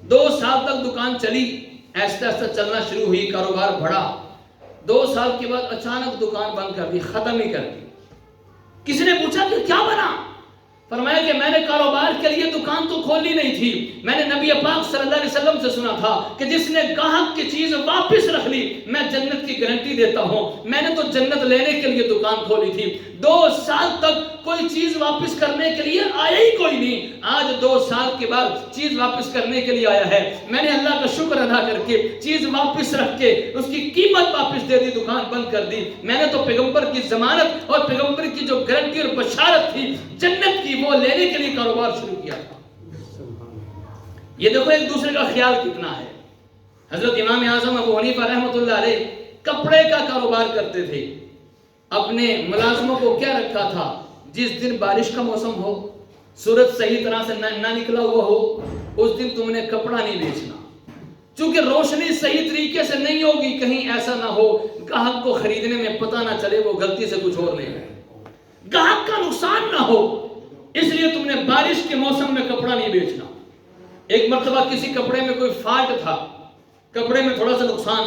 2 سال تک دکان چلی. ایسا ایسا چلنا شروع ہوئی, کاروبار بڑھا. 2 سال کے بعد اچانک دکان بند کر دی, ختم ہی کر دی. کسی نے پوچھا کہ کیا بنا؟ فرمایا کہ میں نے کاروبار کے لیے دکان تو کھولی نہیں تھی, میں نے نبی پاک صلی اللہ علیہ وسلم سے سنا تھا کہ جس نے گاہک کی چیز واپس رکھ لی میں جنت کی گارنٹی دیتا ہوں. میں نے تو جنت لینے کے لیے دکان کھولی تھی. 2 سال تک کوئی چیز واپس کرنے کے لیے آیا ہی کوئی نہیں. آج 2 سال کے بعد چیز واپس کرنے کے لیے آیا ہے. میں نے اللہ کا شکر ادا کر کے چیز واپس رکھ کے اس کی قیمت واپس دے دی, دکان بند کر دی. میں نے تو پیغمبر کی ضمانت اور پیغمبر کی جو گارنٹی اور بشارت تھی جنت کی, وہ لینے کے لیے کاروبار شروع کیا تھا. یہ دیکھو ایک دوسرے کا خیال کتنا ہے. حضرت امام اعظم ابو حنیفہ رحمۃ اللہ علیہ کپڑے کا کاروبار کرتے تھے. اپنے ملازموں کو کیا رکھا تھا, جس دن بارش کا موسم ہو, سورج صحیح طرح سے نہ نکلا ہوا ہو, اس دن تم نے کپڑا نہیں بیچنا. چونکہ روشنی صحیح طریقے سے نہیں ہوگی, کہیں ایسا نہ ہو گاہک کو خریدنے میں پتہ نہ چلے وہ غلطی سے کچھ اور لے لے, گاہک کا نقصان نہ ہو, اس لیے تم نے بارش کے موسم میں کپڑا نہیں بیچنا. ایک مرتبہ کسی کپڑے میں کوئی فالٹ تھا, کپڑے میں تھوڑا سا نقصان.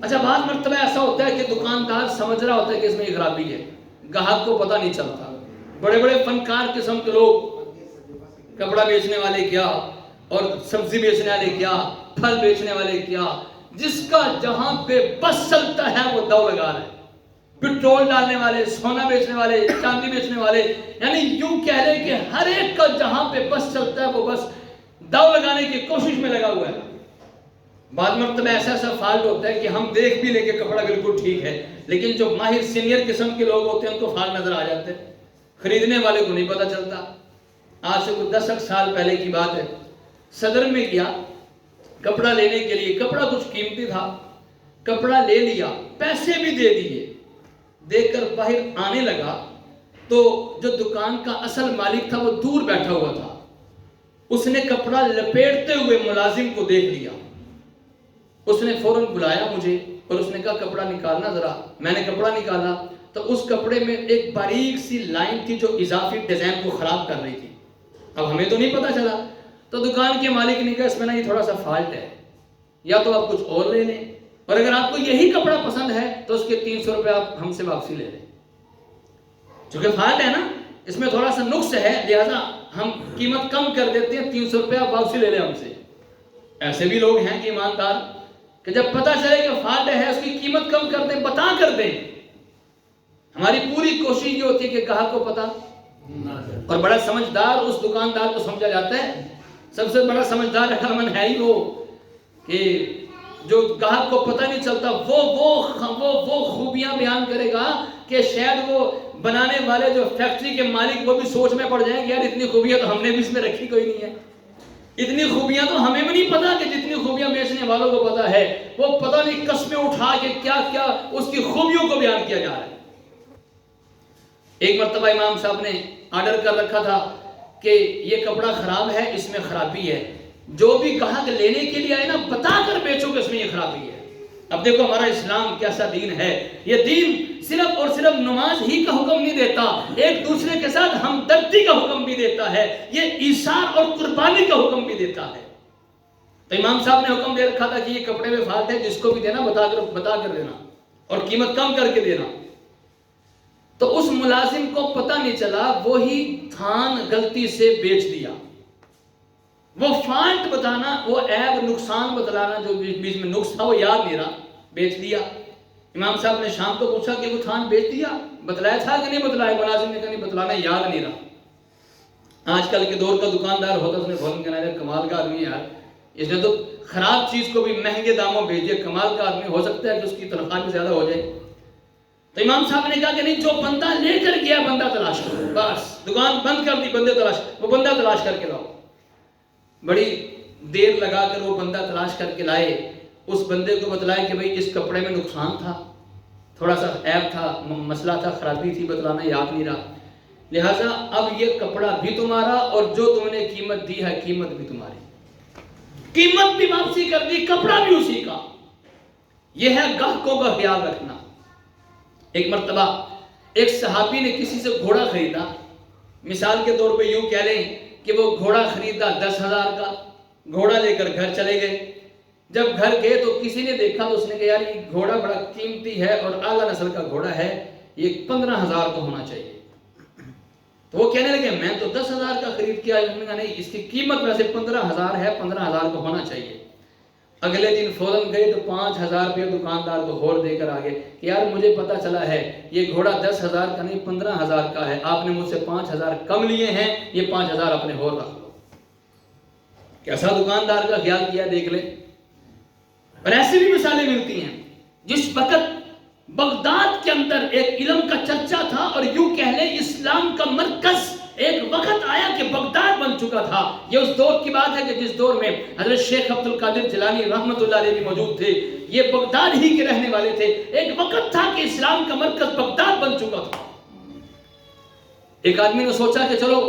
اچھا بعض مرتبہ ایسا ہوتا ہے کہ دکاندار سمجھ رہا ہوتا ہے کہ اس میں یہ خرابی ہے, گاہک کو پتہ نہیں چلتا. بڑے بڑے فنکار قسم کے لوگ, کپڑا بیچنے والے کیا اور سبزی بیچنے والے کیا, پھل بیچنے والے کیا, جس کا جہاں پہ بس چلتا ہے وہ دو لگا رہے. پٹرول ڈالنے والے, سونا بیچنے والے, چاندی بیچنے والے, یعنی یوں کہہ رہے کہ ہر ایک کا جہاں پہ بس چلتا ہے وہ بس داؤ لگانے کی کوشش میں لگا ہوا ہے. بعض مرتبہ ایسا فالٹ ہوتا ہے کہ ہم دیکھ بھی لیں کہ کپڑا بالکل ٹھیک ہے, لیکن جو ماہر سینئر قسم کے لوگ ہوتے ہیں ان کو فالٹ نظر آ جاتے ہیں, خریدنے والے کو نہیں پتہ چلتا. آج سے کچھ 10 سال پہلے کی بات ہے, صدر میں گیا کپڑا لینے کے لیے. کپڑا کچھ قیمتی تھا, کپڑا لے لیا, پیسے بھی دے دیے. دیکھ کر باہر آنے لگا تو جو دکان کا اصل مالک تھا وہ دور بیٹھا ہوا تھا. اس نے کپڑا لپیٹتے ہوئے ملازم کو دیکھ لیا. اس نے فوراً بلایا مجھے اور اس نے کہا کپڑا نکالنا ذرا. میں نے کپڑا نکالا تو اس کپڑے میں ایک باریک سی لائن تھی جو اضافی ڈیزائن کو خراب کر رہی تھی. اب ہمیں تو نہیں پتا چلا, تو دکان کے مالک نے کہا اس میں نا یہ تھوڑا سا فالٹ ہے, یا تو آپ کچھ اور لے لیں, اور اگر آپ کو یہی کپڑا پسند ہے تو اس کے 300 روپے آپ ہم سے واپسی لے لیں. چونکہ فالٹ ہے نا, اس میں تھوڑا سا نقص ہے, لہذا ہم قیمت کم کر دیتے ہیں, 300 روپے آپ واپسی لے لیں ہم سے. ایسے بھی لوگ ہیں کہ ایماندار کہ جب پتا چلے کہ فالٹ ہے اس کی قیمت کم کر دیں, بتا کر دیں. ہماری پوری کوشش یہ ہوتی ہے کہ گاہک کو پتا, اور بڑا سمجھدار اس دکاندار کو سمجھا جاتا ہے. سب سے بڑا سمجھدار عقل مند ہے ہی وہ کہ جو گاہک کو پتہ نہیں چلتا وہ خوبیاں بیان کرے گا کہ شاید وہ بنانے والے جو فیکٹری کے مالک وہ بھی سوچ میں پڑ جائیں کہ یار اتنی خوبیاں تو ہم نے بھی اس میں رکھی کوئی نہیں ہے. اتنی خوبیاں تو ہمیں بھی نہیں پتا کہ جتنی خوبیاں بیچنے والوں کو پتا ہے. وہ پتہ نہیں قسمیں اٹھا کے کیا کیا اس کی خوبیوں کو بیان کیا جا رہا ہے. ایک مرتبہ امام صاحب نے آرڈر کر رکھا تھا کہ یہ کپڑا خراب ہے, اس میں خرابی ہے. جو بھی گاہک لینے کے لیے آئے نا بتا کر بیچو کہ اس میں یہ خرابی ہے. اب دیکھو ہمارا اسلام کیسا دین ہے. یہ دین صرف اور صرف نماز ہی کا حکم نہیں دیتا, ایک دوسرے کے ساتھ ہمدردی کا حکم بھی دیتا ہے, یہ ایثار اور قربانی کا حکم بھی دیتا ہے. تو امام صاحب نے حکم دے رکھا تھا کہ یہ کپڑے میں فالٹ ہے, جس کو بھی دینا بتا کر دینا اور قیمت کم کر کے دینا. تو اس ملازم کو پتہ نہیں چلا, وہی تھان غلطی سے بیچ دیا. وہ فالٹ بتانا, وہ عیب نقصان بتلانا جو بیچ میں نقص تھا وہ یاد نہیں رہا, بیچ دیا. امام صاحب نے شام کو پوچھا کہ وہ تھان بیچ دیا, بتلایا تھا کہ نہیں بتلایا؟ ملازم نے کہا نہیں بتلانا یاد نہیں رہا. آج کل کے دور کا دکاندار ہوتا اس نے فوراً کہنا ہے کمال کا آدمی یار, اس نے تو خراب چیز کو بھی مہنگے داموں بیچ دیا, کمال کا آدمی, ہو سکتا ہے کہ اس کی تنخواہ بھی زیادہ ہو جائے. تو امام صاحب نے کہا کہ نہیں, جو بندہ لے کر گیا بندہ تلاش کرو, بس دکان بند کر دی, بندے تلاش, وہ بندہ تلاش کر کے لاؤ. بڑی دیر لگا کر وہ بندہ تلاش کر کے لائے. اس بندے کو بتلایا کہ بھئی اس کپڑے میں نقصان تھا, تھوڑا سا عیب تھا, مسئلہ تھا, خرابی تھی, بتلانا یاد نہیں رہا, لہٰذا اب یہ کپڑا بھی تمہارا اور جو تم نے قیمت دی ہے قیمت بھی تمہاری. قیمت بھی واپسی کر دی, کپڑا بھی اسی کا. یہ ہے گاہکوں کا خیال رکھنا. ایک مرتبہ ایک صحابی نے کسی سے گھوڑا خریدا, مثال کے طور پہ یوں کہہ لیں کہ وہ گھوڑا خریدا 10,000 کا, گھوڑا لے کر گھر چلے گئے. جب گھر گئے تو کسی نے دیکھا تو اس نے کہا یار یہ گھوڑا بڑا قیمتی ہے اور اعلیٰ نسل کا گھوڑا ہے، یہ 15,000 کا ہونا چاہیے۔ تو وہ کہنے لگے میں تو 10,000 کا خرید کیا۔ انہوں نے کہا نہیں، اس کی قیمت ویسے 15,000 ہے، 15,000 کا ہونا چاہیے۔ اگلے دن فوراً گئے تو 5,000 روپے دکاندار کو اور دے کر آگے کہ یار مجھے پتا چلا ہے یہ گھوڑا 10,000 کا نہیں 15,000 کا ہے، آپ نے مجھ سے 5,000 کم لیے ہیں، یہ 5,000 اپنے اور رکھ لو۔ کیسا دکاندار کا خیال کیا دیکھ لیں۔ اور ایسی بھی مثالیں ملتی ہیں۔ جس وقت بغداد کے اندر ایک علم کا چرچا تھا اور یوں کہہ لیں اسلام کا مرکز، ایک وقت آیا کہ بغداد بن چکا تھا۔ یہ اس دور کی بات ہے کہ جس دور میں حضرت شیخ عبد القادر جیلانی رحمۃ اللہ علیہ بھی موجود تھے، یہ بغداد ہی کے رہنے والے تھے۔ ایک وقت تھا کہ اسلام کا مرکز بغداد بن چکا تھا۔ ایک آدمی نے سوچا کہ چلو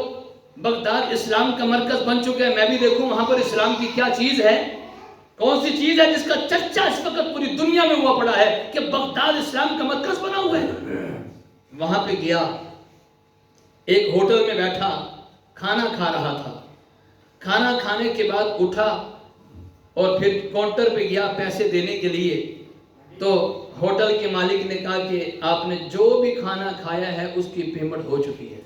بغداد اسلام کا مرکز بن چکا ہے، میں بھی دیکھوں وہاں پر اسلام کی کیا چیز ہے، کون سی چیز ہے جس کا چرچا اس وقت پوری دنیا میں ہوا پڑا ہے کہ بغداد اسلام کا مرکز بنا ہوا ہے۔ وہاں پہ گیا، ایک ہوٹل میں بیٹھا، کھانا کھا رہا تھا۔ کھانا کھانے کے بعد اٹھا اور پھر کاؤنٹر پہ گیا پیسے دینے کے لیے، تو ہوٹل کے مالک نے کہا کہ آپ نے جو بھی کھانا کھایا ہے اس کی پیمنٹ ہو چکی ہے۔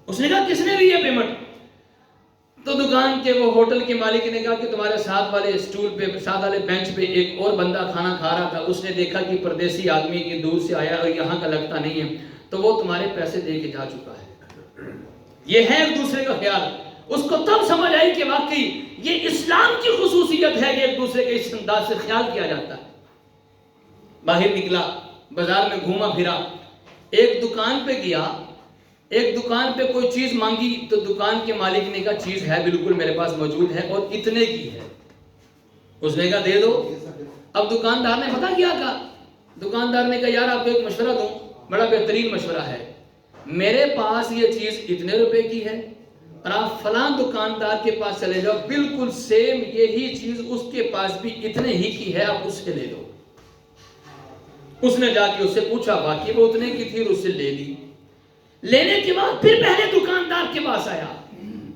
اس نے کہا کس نے دی ہے پیمنٹ؟ تو دکان کے وہ ہوٹل کے مالک نے کہا کہ تمہارے ساتھ والے اسٹول پہ، ساتھ والے بینچ پہ ایک اور بندہ کھانا کھا رہا تھا، اس نے دیکھا کہ پردیسی آدمی کی دور سے آیا اور یہاں کا لگتا نہیں ہے، تو وہ تمہارے پیسے دے کے جا چکا ہے۔ یہ ہے ایک دوسرے کا خیال۔ اس کو تب سمجھ آئی کہ واقعی یہ اسلام کی خصوصیت ہے کہ ایک دوسرے کے اس انداز سے خیال کیا جاتا ہے۔ باہر نکلا، بازار میں گھوما پھرا، ایک دکان پہ گیا، ایک دکان پہ کوئی چیز مانگی تو دکان کے مالک نے کہا چیز ہے بالکل میرے پاس موجود ہے اور اتنے کی ہے۔ اس نے کہا دے دو۔ اب دکاندار نے پتہ کیا کہا؟ دکاندار نے کہا یار آپ کو ایک مشورہ دوں، بڑا بہترین مشورہ ہے، میرے پاس یہ چیز اتنے روپے کی ہے اور آپ فلاں دکاندار کے پاس چلے جاؤ، بالکل سیم یہی چیز اس کے پاس بھی اتنے ہی کی ہے، آپ اس سے لے لو۔ اس نے جا کے اس سے پوچھا، واقعی وہ اتنے کی تھی اور اس سے لے لی۔ لینے کے بعد پھر پہلے دکاندار کے پاس آیا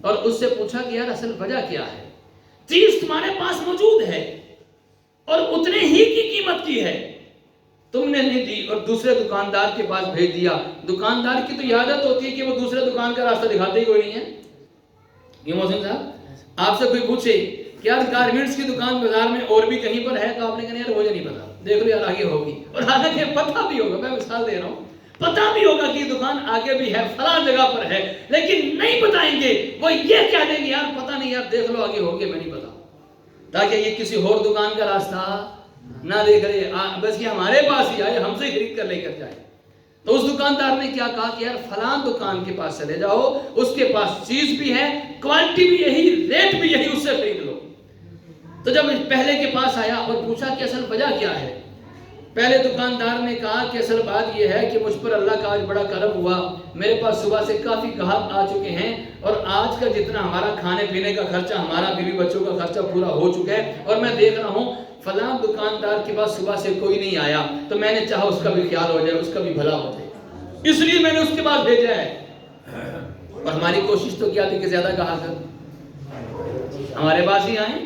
اور اس سے پوچھا کہ یار اصل وجہ کیا ہے؟ چیز تمہارے پاس موجود ہے اور اتنے ہی کی قیمت کی ہے، تم نے نہیں دی اور دوسرے دکاندار کے پاس بھیج دیا۔ دکاندار کی تو عادت ہوتی ہے کہ وہ دوسرے دکان کا راستہ دکھاتے ہی کوئی نہیں ہے۔ یہ محسن صاحب آپ سے کوئی پوچھے کہ یار گارمنٹس کی دکان بازار میں اور بھی کہیں پر ہے، تو آپ نے کہا یار مجھے نہیں پتا، دیکھ لو یار آگے ہوگی، اور حالانکہ پتہ بھی ہوگا، میں مثال دے رہا ہوں، پتہ بھی ہوگا کہ یہ دکان آگے بھی ہے، فلاں جگہ پر ہے، لیکن نہیں بتائیں گے، وہ یہ کہہ دیں گے یار پتہ نہیں، یار دیکھ لو آگے ہوگی، میں نہیں پتا، تاکہ یہ کسی اور دکان کا راستہ نہ دیکھ رہے، بس یہ ہمارے پاس ہی آئے، ہم سے خرید کر لے کر جائے۔ تو اس دکاندار نے کیا کہا کہ یار فلاں دکان کے پاس چلے جاؤ، اس کے پاس چیز بھی ہے، کوالٹی بھی یہی، ریٹ بھی یہی، اس سے خرید لو۔ تو جب پہلے کے پاس آیا اور پوچھا کہ اصل وجہ کیا ہے، پہلے دکاندار نے کہا کہ اصل بات یہ ہے کہ مجھ پر اللہ کا آج بڑا کرم ہوا، میرے پاس صبح سے کافی گاہک آ چکے ہیں اور آج کا جتنا ہمارا کھانے پینے کا خرچہ، ہمارا بیوی بچوں کا خرچہ پورا ہو چکا ہے، اور میں دیکھ رہا ہوں فلاں دکاندار کے پاس صبح سے کوئی نہیں آیا، تو میں نے چاہا اس کا بھی خیال ہو جائے، اس کا بھی بھلا ہو جائے، اس لیے میں نے اس کے پاس بھیجا ہے۔ اور ہماری کوشش تو کیا تھی کہ زیادہ گاہک ہمارے پاس ہی آئیں۔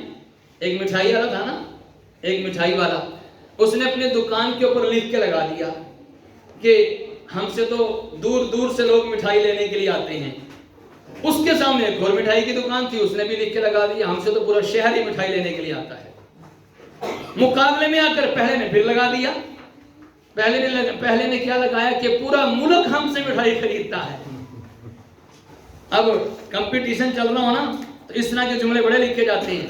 ایک مٹھائی والا تھا نا، ایک مٹھائی والا، اس نے اپنے دکان کے اوپر لکھ کے لگا دیا کہ ہم سے تو دور دور سے لوگ مٹھائی لینے کے لیے آتے ہیں۔ اس کے سامنے ایک اور مٹھائی کی دکان تھی، اس نے بھی لکھ کے لگا دیا ہم سے تو پورا شہر ہی مٹھائی لینے کے لیے آتا ہے۔ مقابلے میں آ کر پہلے نے پھر لگا دیا، پہلے نے کیا لگایا کہ پورا ملک ہم سے مٹھائی خریدتا ہے۔ اب کمپٹیشن چل رہا ہو نا تو اس طرح کے جملے بڑے لکھے جاتے ہیں۔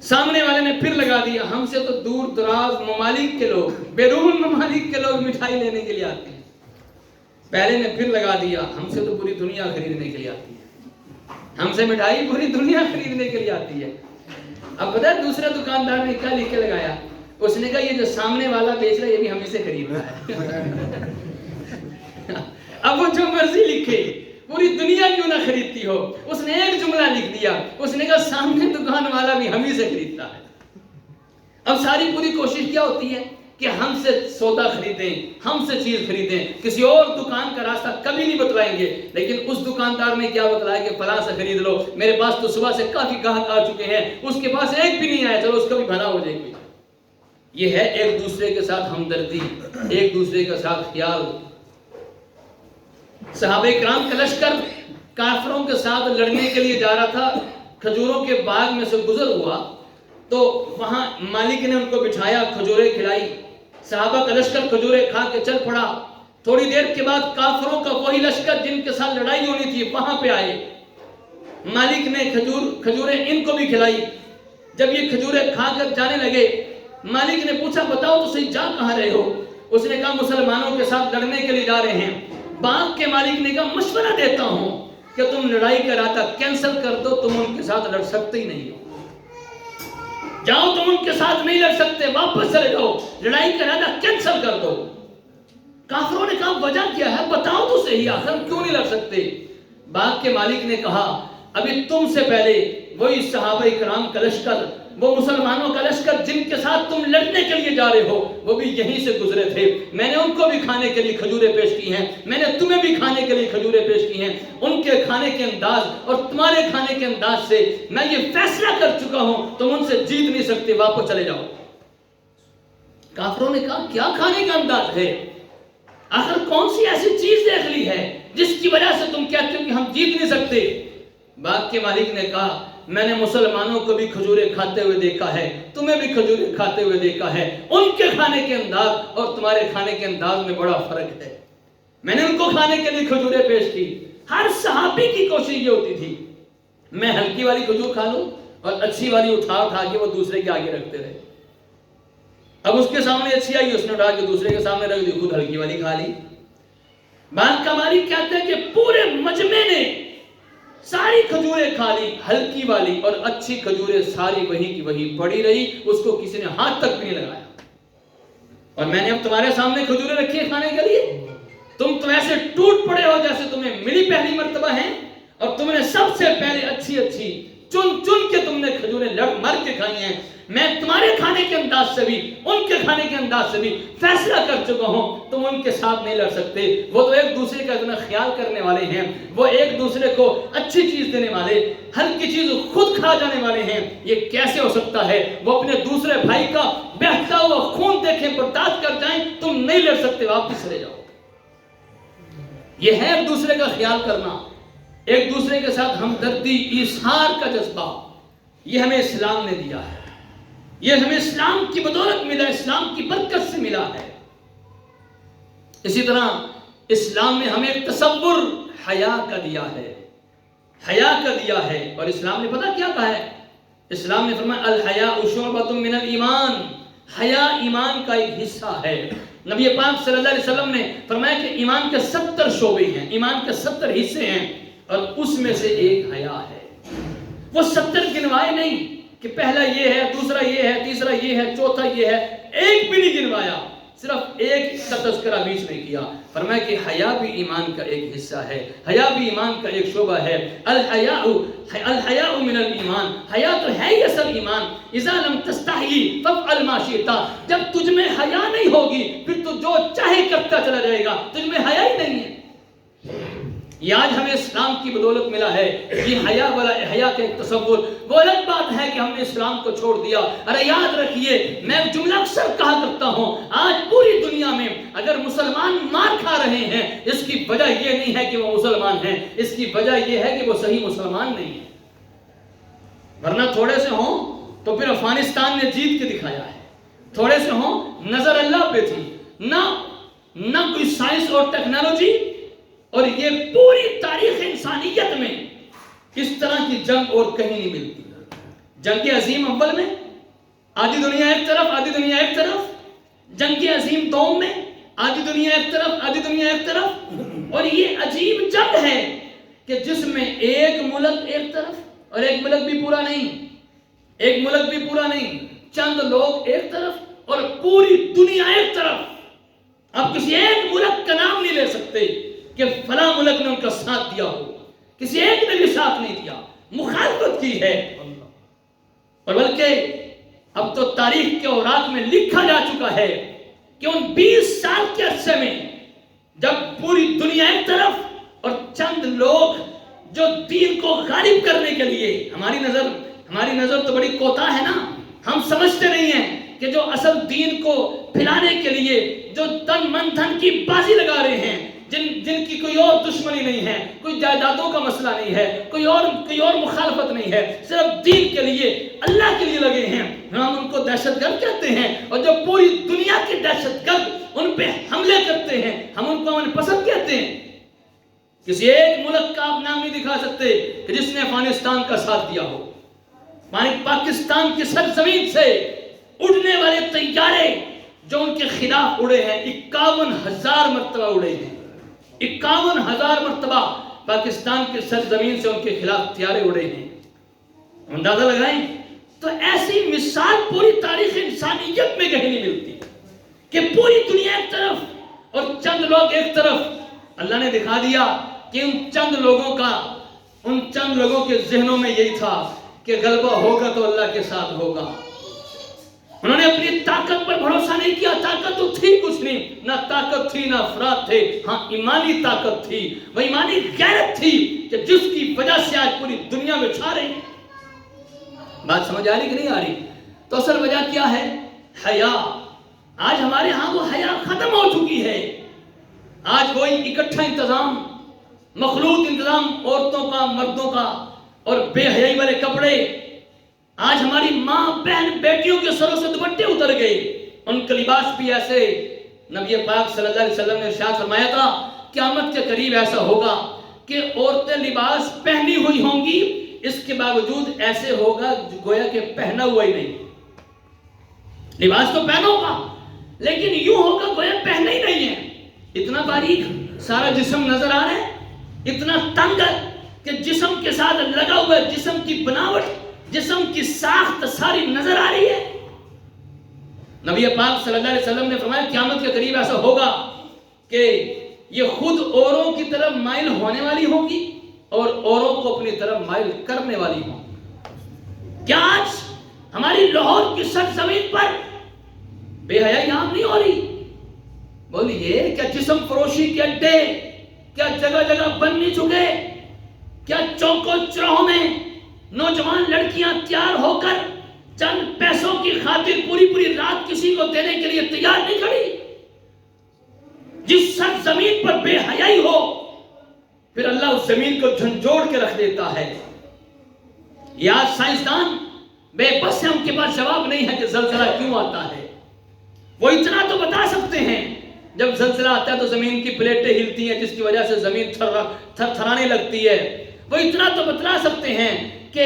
سامنے والے نے پھر لگا دیا ہم سے تو دور دراز ممالک کے لوگ، بیرون ممالک کے لوگ مٹھائی لینے کے لیے آتے ہیں۔ پہلے نے پھر لگا دیا ہم سے تو پوری دنیا خریدنے کے لیے آتی ہے، ہم سے مٹھائی پوری دنیا خریدنے کے لیے آتی ہے۔ اب پتہ ہے دوسرے دکاندار نے کیا لکھ کے لگایا؟ اس نے کہا یہ جو سامنے والا بیچ رہا ہے یہ بھی ہمیں سے خرید رہا ہے۔ اب وہ جو مرضی لکھے، پوری دنیا کیوں نہ خریدتی ہو، اس نے ایک جملہ لکھ دیا، اس نے کہا سامنے دکان والا بھی ہم ہی سے خریدتا ہے۔ اب ساری پوری کوشش کیا ہوتی ہے کہ ہم سے سودا خریدیں، ہم سے چیز خریدیں، کسی اور دکان کا راستہ کبھی نہیں بتلائیں گے، لیکن اس دکاندار نے کیا بتلایا کہ فلاں سے خرید لو، میرے پاس تو صبح سے کافی گاہک آ چکے ہیں، اس کے پاس ایک بھی نہیں آیا، چلو اس کا بھی بھلا ہو جائے گی۔ یہ ہے ایک دوسرے کے ساتھ ہمدردی، ایک دوسرے کے ساتھ خیال۔ صحابہ کرام کا لشکر کافروں کے ساتھ لڑنے کے لیے جا رہا تھا، کھجوروں کے باغ میں سے گزر ہوا تو وہاں مالک نے ان کو بٹھایا، کھجوریں کھلائی، صحابہ کا لشکر کھجوریں کھا کے چل پڑا۔ تھوڑی دیر کے بعد کافروں کا وہی لشکر جن کے ساتھ لڑائی ہونی تھی وہاں پہ آئے، مالک نے کھجوریں ان کو بھی کھلائی۔ جب یہ کھجوریں کھا کر جانے لگے، مالک نے پوچھا بتاؤ تو صحیح جا کہاں رہے ہو؟ اس نے کہا مسلمانوں کے ساتھ لڑنے کے لیے جا رہے ہیں۔ باغ کے مالک نے کہا مشورہ دیتا ہوں کہ تم لڑائی کا ارادہ کینسل کر دو، تم ان کے ساتھ لڑ سکتے ہی نہیں ہو، جاؤ تم ان کے ساتھ نہیں لڑ سکتے، واپس چلے جاؤ، لڑائی کا ارادہ کینسل کر دو۔ کافروں نے کہا وجہ کیا ہے بتاؤ تو صحیح، آخر ہم کیوں نہیں لڑ سکتے؟ باغ کے مالک نے کہا ابھی تم سے پہلے وہی صحابہ کرام کا لشکر، وہ مسلمانوں کا لشکر جن کے ساتھ تم لڑنے کے لیے جا رہے ہو، وہ بھی یہیں سے گزرے تھے، میں نے ان کو بھی کھانے کے لیے کھجوریں پیش کی ہیں، میں نے تمہیں بھی کھانے کے لیے کھجوریں پیش کی ہیں، ان کے کھانے کے انداز اور تمہارے کھانے کے انداز سے میں یہ فیصلہ کر چکا ہوں تم ان سے جیت نہیں سکتے، واپس چلے جاؤ۔ کافروں نے کہا کیا کھانے کا انداز ہے؟ آخر کون سی ایسی چیز دیکھ لی ہے جس کی وجہ سے تم کہتے ہو کہ ہم جیت نہیں سکتے؟ باغ کے مالک نے کہا میں نے مسلمانوں کو بھی کھجوریں کھاتے ہوئے دیکھا ہے، تمہیں بھی کھجوریں کھاتے ہوئے دیکھا ہے، ان کے کھانے کے انداز اور تمہارے کھانے کے انداز میں بڑا فرق ہے، میں نے ان کو کھانے کے لیے کھجوریں پیش کی۔ ہر صحابی کی کوشش یہ ہوتی تھی میں ہلکی والی کھجور کھا لوں اور اچھی والی اٹھا کے وہ دوسرے کے آگے رکھتے رہے۔ اب اس کے سامنے اچھی آئی، اس نے اٹھا کے دوسرے کے سامنے رکھ دی، خود ہلکی والی کھا لی۔ باغ کا مالک کہتے ہیں کہ پورے مجمع نے ساری کھجوریں کھا لی، ہلکی والی اور اچھی کھجوریں ساری وہیں کی وہیں پڑی رہی، اس کو کسی نے ہاتھ تک بھی نہیں لگایا۔ اور میں نے اب تمہارے سامنے کھجوریں رکھی ہیں کھانے کے لیے، تم تو ایسے ٹوٹ پڑے ہو جیسے تمہیں ملی پہلی مرتبہ ہیں، اور تم نے سب سے پہلے اچھی اچھی چن کے تم نے کھجوریں مر کے کھائی ہیں۔ میں تمہارے کھانے کے انداز سے بھی ان کے کھانے کے انداز سے بھی فیصلہ کر چکا ہوں تم ان کے ساتھ نہیں لڑ سکتے۔ وہ تو ایک دوسرے کا اتنا خیال کرنے والے ہیں، وہ ایک دوسرے کو اچھی چیز دینے والے، ہلکی چیز خود کھا جانے والے ہیں، یہ کیسے ہو سکتا ہے؟ وہ اپنے دوسرے بھائی کا بہتا ہوا خون دیکھیں برداشت کر جائیں، تم نہیں لڑ سکتے، واپس چلے جاؤ۔ یہ ہے ایک دوسرے کا خیال کرنا، ایک دوسرے کے ساتھ ہمدردی، ایثار کا جذبہ، یہ ہمیں اسلام نے دیا ہے، یہ ہمیں اسلام کی بدولت ملا، اسلام کی برکت سے ملا ہے۔ اسی طرح اسلام نے ہمیں ایک تصور حیا کا دیا ہے، حیا کا دیا ہے، اور اسلام نے پتہ کیا کہا ہے؟ اسلام نے فرمایا الحیاء شعبۃ من الایمان، حیا ایمان کا ایک حصہ ہے۔ نبی پاک صلی اللہ علیہ وسلم نے فرمایا کہ ایمان کے 70 شعبے ہیں، ایمان کے 70 حصے ہیں، اور اس میں سے ایک حیا ہے۔ وہ 70 گنوائے نہیں کہ پہلا یہ ہے، دوسرا یہ ہے، تیسرا یہ ہے، چوتھا یہ ہے، ایک بھی نہیں گنوایا، صرف ایک کا تذکرہ بیچ میں کیا۔ فرمایا کہ حیا بھی ایمان کا ایک حصہ ہے، حیا بھی ایمان کا ایک شعبہ ہے۔ الحیاء من الایمان، حیا تو ہے ہی اصل ایمان۔ اذا لم تستحی فافعل ما شئت، جب تجھ میں حیا نہیں ہوگی پھر تو جو چاہے کرتا چلا جائے گا، تجھ میں حیا ہی نہیں ہے۔ یہ آج ہمیں اسلام کی بدولت ملا ہے، یہ حیا والا حیا کا ایک تصور۔ وہ الگ بات ہے کہ ہم نے اسلام کو چھوڑ دیا۔ ارے یاد رکھیے، میں ایک جملہ اکثر کہا کرتا ہوں، آج پوری دنیا میں اگر مسلمان مار کھا رہے ہیں، اس کی وجہ یہ نہیں ہے کہ وہ مسلمان ہیں، اس کی وجہ یہ ہے کہ وہ صحیح مسلمان نہیں ہیں۔ ورنہ تھوڑے سے ہوں تو پھر افغانستان نے جیت کے دکھایا ہے، تھوڑے سے ہوں نظر اللہ پہ تھی، نہ کوئی سائنس اور ٹیکنالوجی، اور یہ پوری تاریخ انسانیت میں اس طرح کی جنگ اور کہیں نہیں ملتی۔ جنگ عظیم اول میں آدھی دنیا ایک طرف، آدھی دنیا ایک طرف، جنگ عظیم دوم میں آدھی دنیا ایک طرف، آدھی دنیا ایک طرف، اور یہ عجیب جنگ ہے کہ جس میں ایک ملک ایک طرف اور ایک ملک بھی پورا نہیں، ایک ملک بھی پورا نہیں، چند لوگ ایک طرف اور پوری دنیا ایک طرف۔ آپ کسی ایک ملک کا نام نہیں لے سکتے کہ فلاں ملک نے ان کا ساتھ دیا ہو، کسی ایک نے بھی ساتھ نہیں دیا، مخالفت کی ہے۔ اور بلکہ اب تو تاریخ کے اوراق میں لکھا جا چکا ہے کہ ان 20 سال کے عرصے میں جب پوری دنیا ایک طرف اور چند لوگ جو دین کو غالب کرنے کے لیے، ہماری نظر تو بڑی کوتاہ ہے نا، ہم سمجھتے نہیں ہیں کہ جو اصل دین کو پھیلانے کے لیے جو تن من دھن کی بازی لگا رہے ہیں، جن کی کوئی اور دشمنی نہیں ہے، کوئی جائیدادوں کا مسئلہ نہیں ہے، کوئی اور مخالفت نہیں ہے، صرف دین کے لیے، اللہ کے لیے لگے ہیں، ہم ان کو دہشت گرد کہتے ہیں۔ اور جو پوری دنیا کے دہشت گرد ان پہ حملے کرتے ہیں، ہم ان کو امن پسند کہتے ہیں۔ کسی ایک ملک کا آپ نام نہیں دکھا سکتے کہ جس نے افغانستان کا ساتھ دیا ہو۔ پاکستان کی سرزمین سے اڑنے والے طیارے جو ان کے خلاف اڑے ہیں 51,000 مرتبہ اڑے ہیں، 51,000 مرتبہ پاکستان کی سرزمین سے ان کے خلاف طیارے اڑے ہیں۔ اندازہ لگائیں تو ایسی مثال پوری تاریخ انسانیت میں کہیں نہیں ملتی کہ پوری دنیا ایک طرف اور چند لوگ ایک طرف۔ اللہ نے دکھا دیا کہ ان چند لوگوں کے ذہنوں میں یہی تھا کہ غلبہ ہوگا تو اللہ کے ساتھ ہوگا۔ انہوں نے اپنی طاقت پر بھروسہ نہیں کیا، طاقت تو تھی کچھ نہیں، نہ طاقت تھی نہ افراد تھے، ہاں ایمانی طاقت تھی، وہ ایمانی غیرت تھی کہ جس کی وجہ سے آج پوری دنیا میں چھا رہی۔ بات سمجھ آ رہی کہ نہیں آ رہی؟ تو اصل وجہ کیا ہے؟ حیا۔ آج ہمارے ہاں وہ حیا ختم ہو چکی ہے۔ آج وہی اکٹھا انتظام، مخلوط انتظام عورتوں کا، مردوں کا، اور بے حیائی والے کپڑے۔ آج ہماری ماں بہن بیٹیوں کے سروں سے دوپٹے اتر گئے، ان کا لباس بھی ایسے۔ نبی پاک صلی اللہ علیہ وسلم نے ارشاد فرمایا تھا قیامت کے قریب ایسا ہوگا کہ عورتیں لباس پہنی ہوئی ہوں گی، اس کے باوجود ایسے ہوگا گویا کہ پہنا ہوا ہی نہیں۔ لباس تو پہنا ہوگا لیکن یوں ہوگا گویا پہنا ہی نہیں ہے۔ اتنا باریک سارا جسم نظر آ رہا ہے، اتنا تنگ کہ جسم کے ساتھ لگا ہوا جسم کی بناوٹ، جسم کی ساخت ساری نظر آ رہی ہے۔ نبی پاک صلی اللہ علیہ وسلم نے فرمایا قیامت کے قریب ایسا ہوگا کہ یہ خود اوروں کی طرف مائل ہونے والی ہوگی اور اوروں کو اپنی طرف مائل کرنے والی ہوگی۔ کیا آج ہماری لاہور کی سرزمین پر بے حیائی عام نہیں ہو رہی؟ بولیے کیا جسم فروشی کے اڈے کیا جگہ جگہ بن نہیں چکے؟ کیا چوکوں چوراہوں میں نوجوان لڑکیاں تیار ہو کر چند پیسوں کی خاطر پوری رات کسی کو دینے کے لیے تیار نہیں کھڑی؟ جس سرزمین پر بے حیائی ہو پھر اللہ اس زمین کو جھنجھوڑ کے رکھ دیتا ہے۔ یہ آج سائنسدان بے بس ہیں، ان کے پاس جواب نہیں ہے کہ زلزلہ کیوں آتا ہے۔ وہ اتنا تو بتا سکتے ہیں جب زلزلہ آتا ہے تو زمین کی پلیٹیں ہلتی ہیں جس کی وجہ سے زمین تھر تھرانے لگتی ہے۔ وہ اتنا تو بتلا سکتے ہیں کہ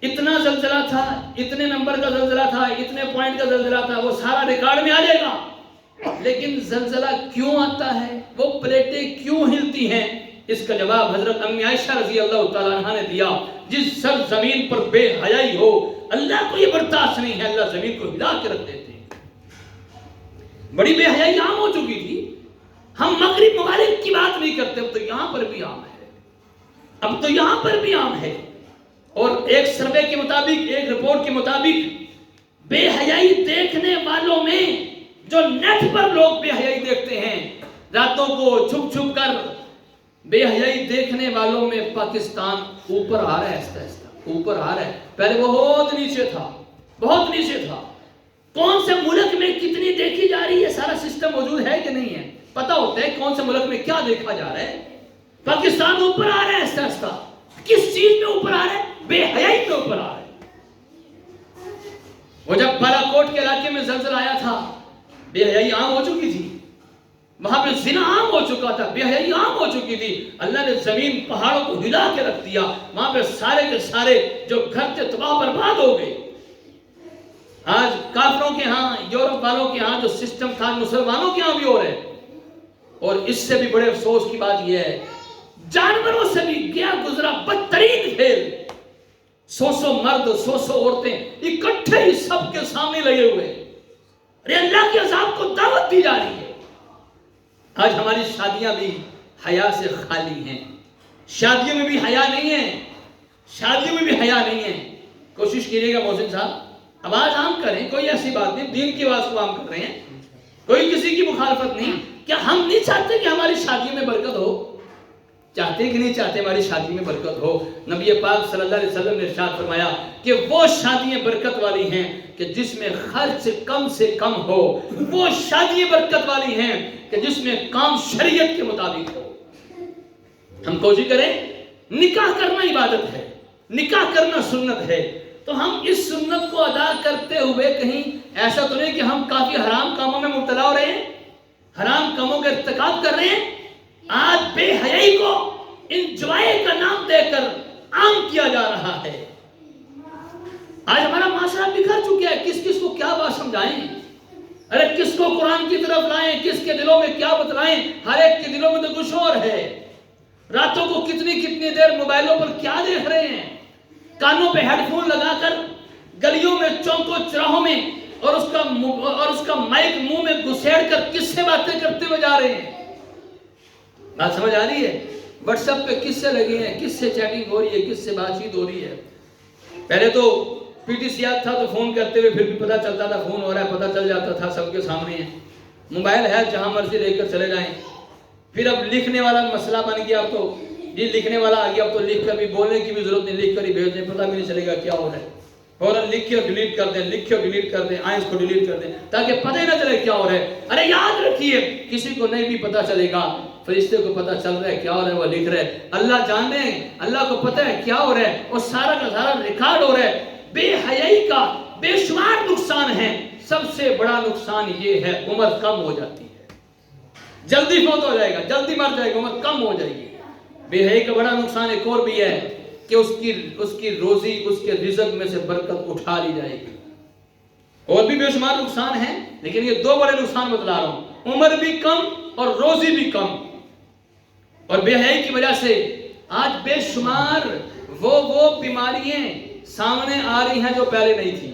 اتنا زلزلہ تھا، اتنے نمبر کا زلزلہ تھا، اتنے پوائنٹ کا زلزلہ تھا، وہ سارا ریکارڈ میں آ جائے گا۔ لیکن زلزلہ کیوں آتا ہے، وہ پلیٹیں کیوں ہلتی ہیں، اس کا جواب حضرت امی عائشہ رضی اللہ تعالیٰ عنہ نے دیا۔ جس سرزمین پر بے حیائی ہو اللہ کو یہ برداشت نہیں ہے، اللہ زمین کو ہلا کے رکھ دیتے ہیں۔ بڑی بے حیائی عام ہو چکی تھی۔ ہم مغرب ممالک کی بات نہیں کرتے، اب تو یہاں پر بھی عام ہے، اب تو یہاں پر بھی عام ہے۔ اور ایک سروے کے مطابق، ایک رپورٹ کے مطابق بے حیائی دیکھنے والوں میں، جو نیٹ پر لوگ بے حیائی دیکھتے ہیں راتوں کو چھپ چھپ کر، بے حیائی دیکھنے والوں میں پاکستان اوپر آ رہا ہے، آہستہ آہستہ اوپر آ رہا ہے۔ پہلے بہت نیچے تھا، بہت نیچے تھا۔ کون سے ملک میں کتنی دیکھی جا رہی ہے سارا سسٹم موجود ہے کہ نہیں ہے، پتہ ہوتا ہے کون سے ملک میں کیا دیکھا جا رہا ہے۔ پاکستان اوپر آ رہا ہے آہستہ آہستہ۔ کس چیز میں اوپر آ رہا ہے؟ بے حیائی میں اوپر آ رہا ہے۔ وہ جب بالا کوٹ کے علاقے میں زلزلہ آیا تھا بے حیائی عام ہو چکی تھی، وہاں پہ زنا عام ہو چکا تھا، بے حیائی عام ہو چکی تھی۔ اللہ نے زمین پہاڑوں کو ہلا کے رکھ دیا، وہاں پہ سارے کے سارے جو گھر تھے تباہ برباد ہو گئے۔ آج کافروں کے ہاں، یورپ والوں کے ہاں جو سسٹم تھا مسلمانوں کے ہاں بھی ہو رہے ہیں۔ اور اس سے بھی بڑے افسوس کی بات یہ ہے جانوروں سے بھی گیا گزرا بدترین کھیل، 100 مرد 100 عورتیں اکٹھے ہی سب کے سامنے لگے ہوئے، ارے اللہ کے عذاب کو دعوت دی جا رہی ہے۔ آج ہماری شادیاں بھی حیا سے خالی ہیں، شادیوں میں بھی حیا نہیں ہے، شادیوں میں بھی حیا نہیں ہے۔ کوشش کیجیے گا محسن صاحب آواز عام کریں، کوئی ایسی بات نہیں، دین کی آواز کو عام کر رہے ہیں۔ کوئی کسی کی مخالفت نہیں. کیا ہم نہیں چاہتے کہ ہماری شادی میں برکت ہو؟ چاہتے کہ نہیں چاہتے ہماری شادی میں برکت ہو؟ نبی پاک صلی اللہ علیہ وسلم نے ارشاد فرمایا کہ وہ شادیاں برکت والی ہیں کہ جس میں خرچ کم سے کم ہو. وہ شادیاں برکت والی ہیں کہ جس میں کام شریعت کے مطابق ہو. ہم کوشش کریں. نکاح کرنا عبادت ہے, نکاح کرنا سنت ہے, تو ہم اس سنت کو ادا کرتے ہوئے کہیں ایسا تو نہیں کہ ہم کافی حرام کاموں میں مبتلا ہو رہے ہیں, حرام کاموں کا ارتکاب کر رہے ہیں. آج بے حیائی کو انجوائے کا نام دے کر عام کیا جا رہا ہے. آج ہمارا معاشرہ بکھر چکا ہے. کس کس کو کیا بات سمجھائیں؟ ارے کس کو قرآن کی طرف لائیں, کس کے دلوں میں کیا بتلائیں؟ ہر ایک کے دلوں میں تو کچھ اور ہے. راتوں کو کتنی کتنی دیر موبائلوں پر کیا دیکھ رہے ہیں, کانوں پہ ہیڈ فون لگا کر گلیوں میں, چوکوں چراہوں میں, اور اس کا مائک منہ میں گھسیڑ کر کس سے باتیں کرتے ہوئے جا رہے ہیں. بات سمجھ آ رہی ہے؟ واٹس ایپ پہ کس سے لگے ہیں, کس سے چیٹنگ ہو رہی ہے, کس سے بات چیت ہو رہی ہے. پہلے تو پی ٹی سی تھا تو فون کرتے ہوئے پھر بھی پتہ چلتا تھا فون ہو رہا ہے, پتہ چل جاتا تھا, سب کے سامنے ہے. موبائل ہے, جہاں مرضی لے کر چلے جائیں. پھر اب لکھنے والا مسئلہ بن گیا. اب تو یہ لکھنے والا آ گیا, اب تو لکھ کر بھی بولنے کی بھی ضرورت نہیں, لکھ کر ہی بھیج دیں, پتہ بھی نہیں چلے گا کیا ہو رہا ہے. فوراً لکھے اور ڈیلیٹ کر دیں, لکھے اور ڈیلیٹ کر دیں, آئیں اس کو ڈیلیٹ کر دیں تاکہ پتہ ہی نہ چلے کیا ہو رہا ہے. ارے یاد رکھیے, کسی کو نہیں بھی پتہ چلے گا, فرشتے کو پتہ چل رہا ہے کیا ہو رہا ہے, وہ لکھ رہے ہیں. اللہ جان رہے ہیں, اللہ کو پتہ ہے کیا ہو رہا ہے, اور سارا کا سارا ریکارڈ ہو رہا ہے. بے حیائی کا بے شمار نقصان ہے. سب سے بڑا نقصان یہ ہے عمر کم ہو جاتی ہے, جلدی فوت ہو جائے گا, جلدی مر جائے گا, عمر کم ہو جائے گی. بے حیائی کا بڑا نقصان ایک اور بھی ہے کہ اس کی روزی, اس کے رزق میں سے برکت اٹھا لی جائے گی. اور بھی بے شمار نقصان ہیں, لیکن یہ دو بڑے نقصان بتلا رہا ہوں, عمر بھی کم اور روزی بھی کم. اور بے حیائی کی وجہ سے آج بے شمار وہ بیماریاں سامنے آ رہی ہیں جو پہلے نہیں تھی,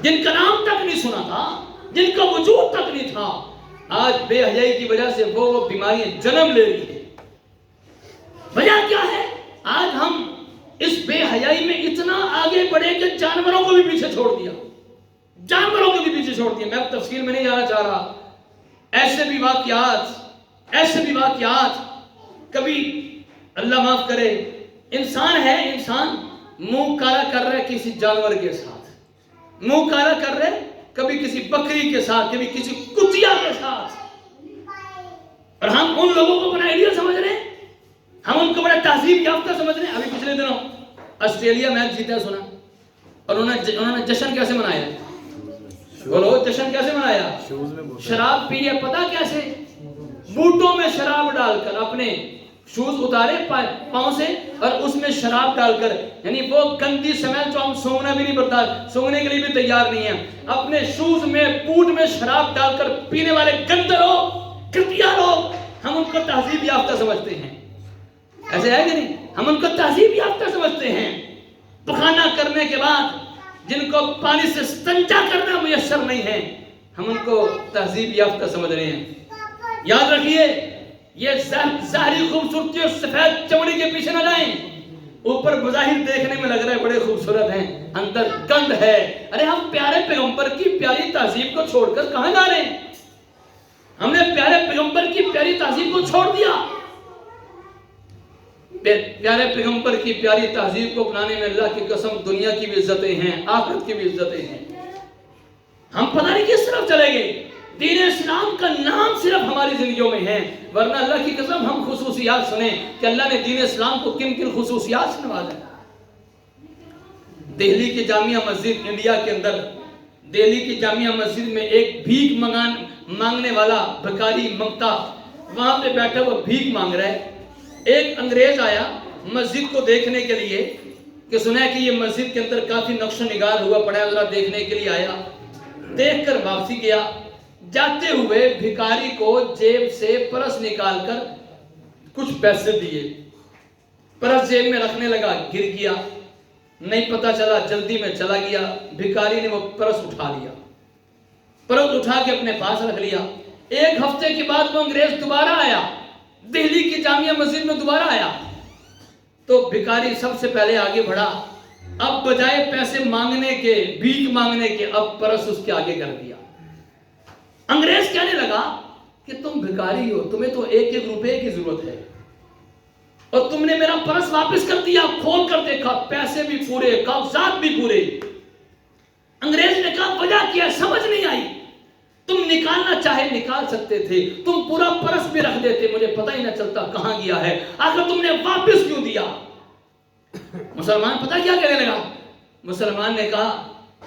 جن کا نام تک نہیں سنا تھا, جن کا وجود تک نہیں تھا. آج بے حیائی کی وجہ سے وہ بیماریاں جنم لے رہی ہیں. وجہ کیا ہے؟ آج ہم اس بے حیائی میں اتنا آگے بڑھے کہ جانوروں کو بھی پیچھے چھوڑ دیا, جانوروں کو بھی پیچھے چھوڑ دیا. میں تفصیل میں نہیں جانا چاہ رہا. ایسے بھی واقعات کبھی اللہ معاف کرے, انسان ہے, انسان منہ کالا کر رہا ہے کسی جانور کے ساتھ, منہ کالا کر رہے کبھی کسی بکری کے ساتھ, کبھی کسی کتیا کے ساتھ, اور ہم ان لوگوں کو اپنا آئیڈیا سمجھ رہے ہیں, ہم ان کو بڑا تہذیب یافتہ سمجھ رہے ہیں. ابھی پچھلے دنوں آسٹریلیا میچ جیتا سنا, اور انہوں نے جشن کیسے منایا؟ بولو جشن کیسے منایا؟ شراب پی ہے. پتا کیسے؟ بوٹوں میں شراب ڈال کر, اپنے شوز اتارے پاؤں سے اور اس میں شراب ڈال کر, یعنی وہ گندی سمیل جو ہم سونگنا بھی نہیں برداشت, سونگنے کے لیے بھی تیار نہیں ہیں, اپنے شوز میں بوٹ میں شراب ڈال کر پینے والے گندے لوگ, گھٹیا لوگ, ہم ان کو تہذیب یافتہ سمجھتے ہیں. ایسے ہے کہ نہیں؟ ہم ان کو تہذیب یافتہ سمجھتے ہیں. پخانہ کرنے کے بعد جن کو پانی سے استنجا کرنا میسر نہیں ہے, ہم ان کو تہذیب یافتہ سمجھ رہے ہیں. یاد رکھیے, یہ ظاہری خوبصورتی اور سفید چمڑی کے پیچھے نہ جائیں. اوپر بظاہر دیکھنے میں لگ رہا ہے بڑے خوبصورت ہیں, اندر گند ہے. ارے ہم پیارے پیغمبر کی پیاری تہذیب کو چھوڑ کر کہاں جا رہے ہیں؟ ہم نے پیارے پیغمبر کی پیاری تہذیب کو چھوڑ دیا. پیارے پیغمبر کی پیاری تہذیب کو اپنانے میں اللہ کی قسم دنیا کی بھی عزتیں ہیں, آخرت کی بھی عزتیں ہیں. ہم پتہ نہیں کس طرف چلے گئے. دین اسلام کا نام صرف ہماری زندگیوں میں ہے, ورنہ اللہ کی قسم ہم خصوصیات سنیں کہ اللہ نے دین اسلام کو کن کن خصوصیات سے نوازا ہے. دہلی کی جامعہ مسجد, انڈیا کے اندر دہلی کی جامعہ مسجد میں ایک بھیک مانگنے والا بھکاری منگتا وہاں پہ بیٹھا وہ بھیک مانگ رہا ہے. ایک انگریز آیا مسجد کو دیکھنے کے لیے کہ سنا ہے کہ یہ مسجد کے اندر کافی نقش و نگار ہوا پڑا ہے, ذرا دیکھنے کے لیے آیا. دیکھ کر واپسی گیا. جاتے ہوئے بھکاری کو جیب سے پرس نکال کر کچھ پیسے دیے. پرس جیب میں رکھنے لگا, گر گیا, نہیں پتا چلا, جلدی میں چلا گیا. بھکاری نے وہ پرس اٹھا لیا, پرس اٹھا کے اپنے پاس رکھ لیا. ایک ہفتے کے بعد وہ انگریز دوبارہ آیا, دہلی کی جامعہ مسجد میں دوبارہ آیا, تو بھکاری سب سے پہلے آگے بڑھا. اب بجائے پیسے مانگنے کے, بھیک مانگنے کے, اب پرس اس کے آگے کر دیا. انگریز کہنے لگا کہ تم بھکاری ہو, تمہیں تو 1-1 روپے کی ضرورت ہے, اور تم نے میرا پرس واپس کر دیا. کھول کر دیکھا, پیسے بھی پورے, کاغذات بھی پورے. انگریز نے کہا وجہ کیا, سمجھ نہیں آئی. تم نکالنا چاہے نکال سکتے تھے, تم پورا پرس بھی رکھ دیتے, مجھے پتہ ہی نہ چلتا کہاں گیا ہے, آخر تم نے واپس کیوں دیا؟ مسلمان پتہ کیا کہنے لگا؟ مسلمان نے کہا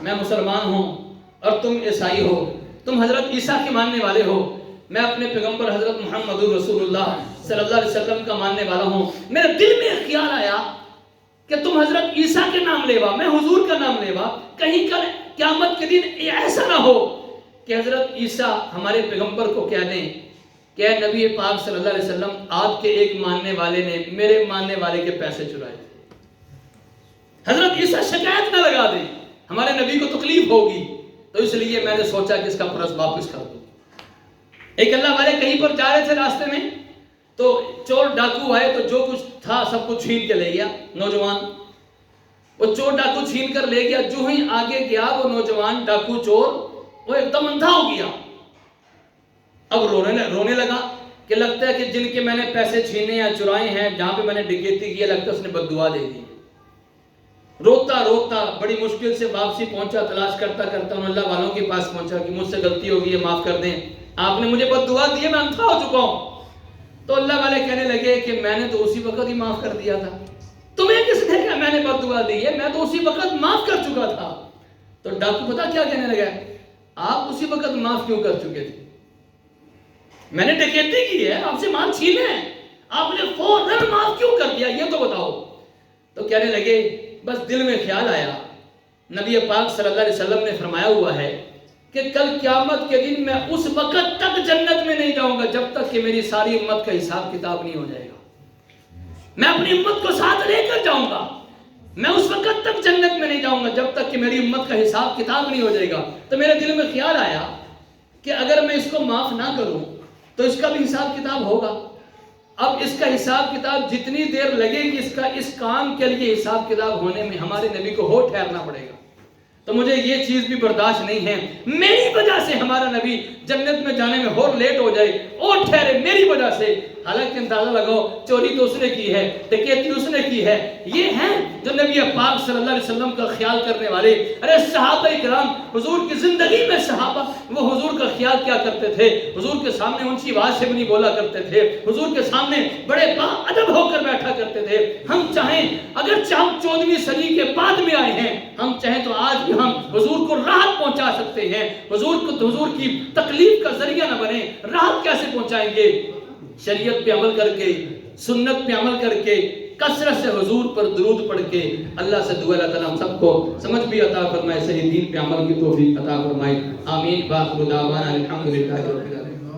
میں مسلمان ہوں اور تم عیسائی ہو, تم حضرت عیسیٰ کے ماننے والے ہو, میں اپنے پیغمبر حضرت محمد رسول اللہ صلی اللہ علیہ وسلم کا ماننے والا ہوں. میرے دل میں خیال آیا کہ تم حضرت عیسیٰ کے نام لیوا, میں حضور کا نام لیوا, کہیں کل قیامت کے دن ایسا نہ ہو کہ حضرت عیسیٰ ہمارے پیغمبر کو کہہ دیں کہ اے نبی پاک صلی اللہ علیہ وسلم, آپ کے ایک ماننے والے نے میرے ماننے والے کے پیسے چرائے تھے. حضرت عیسیٰ شکایت نہ لگا دیں, ہمارے نبی کو تکلیف ہوگی, تو اس لیے میں نے سوچا کہ اس کا پرس واپس کر دوں. ایک اللہ والے کہیں پر جا رہے تھے, راستے میں تو چور ڈاکو آئے, تو جو کچھ تھا سب کچھ چھین کے لے گیا. نوجوان وہ چور ڈاکو چھین کر لے گیا. جو ہی آگے گیا وہ نوجوان ڈاکو چور وہ ایک دم اندھا ہو گیا. اب رونے لگا کہ لگتا ہے کہ جن کے میں نے پیسے چھینے یا چرائے ہیں, جہاں پہ میں نے ڈکیتی کی, لگتا ہے اس نے بد دعا دے دی. روتا روتا بڑی مشکل سے واپسی پہنچا, تلاش کرتا کرتا ان اللہ والوں کے پاس پہنچا کہ مجھ سے غلطی ہو گئی ہے, معاف کر دیں, آپ نے مجھے بد دعا دی ہے, میں اندھا ہو چکا ہوں. تو اللہ والے کہنے لگے کہ میں نے تو اسی وقت ہی معاف کر دیا تھا, تمہیں کس نے کہا میں نے بد دعا دی ہے, میں تو اسی وقت معاف کر چکا تھا. تو ڈاکو پتا کیا کہنے لگا, آپ اسی وقت معاف کیوں کر چکے تھے؟ میں نے ڈکیتی کی ہے, آپ سے مال چھینے ہیں, آپ نے فوراً معاف کیوں کر دیا, یہ تو بتاؤ. تو کہنے لگے بس دل میں خیال آیا, نبی پاک صلی اللہ علیہ وسلم نے فرمایا ہوا ہے کہ کل قیامت کے دن میں اس وقت تک جنت میں نہیں جاؤں گا جب تک کہ میری ساری امت کا حساب کتاب نہیں ہو جائے گا. میں اپنی امت کو ساتھ لے کر جاؤں گا, میں اس وقت تک جنت میں نہیں جاؤں گا جب تک کہ میری امت کا حساب کتاب نہیں ہو جائے گا. تو میرے دل میں خیال آیا کہ اگر میں اس کو معاف نہ کروں تو اس کا بھی حساب کتاب ہوگا. اب اس کا حساب کتاب جتنی دیر لگے گی, اس کام کے لیے حساب کتاب ہونے میں ہمارے نبی کو ہو ٹھہرنا پڑے گا. تو مجھے یہ چیز بھی برداشت نہیں ہے, میری وجہ سے ہمارا نبی جنت میں جانے میں اور لیٹ ہو جائے, اور ٹھہرے میری وجہ سے. حالانکہ اندازہ لگاؤ, چوری تو اس نے کی ہے, ڈکیتی اس نے کی ہے. یہ ہیں جو نبی پاک صلی اللہ علیہ وسلم کا خیال کرنے والے. ارے صحابہ کرام, حضور کی زندگی میں صحابہ وہ حضور کا خیال کیا کرتے تھے, حضور کے سامنے اونچی آواز سے بھی نہیں بولا کرتے تھے, حضور کے سامنے بڑے با ادب ہو کر بیٹھا کرتے تھے. ہم چاہیں اگر 14ویں صدی کے بعد میں آئے ہیں, ہم چاہیں تو آج بھی ہم حضور کو راحت پہنچا سکتے ہیں. حضور کی تکلیف کا ذریعہ نہ بنے, راحت کیسے پہنچائیں گے؟ شریعت پہ عمل کر کے, سنت پہ عمل کر کے, کثرت سے حضور پر درود پڑھ کے. اللہ سے دعا اللہ تعالیٰ ہم سب کو سمجھ بھی عطا فرمائے, صحیح دین پہ عمل کی توفیق عطا فرمائے. آمین. باخر دعوانا الحمدللہ رب العالمین.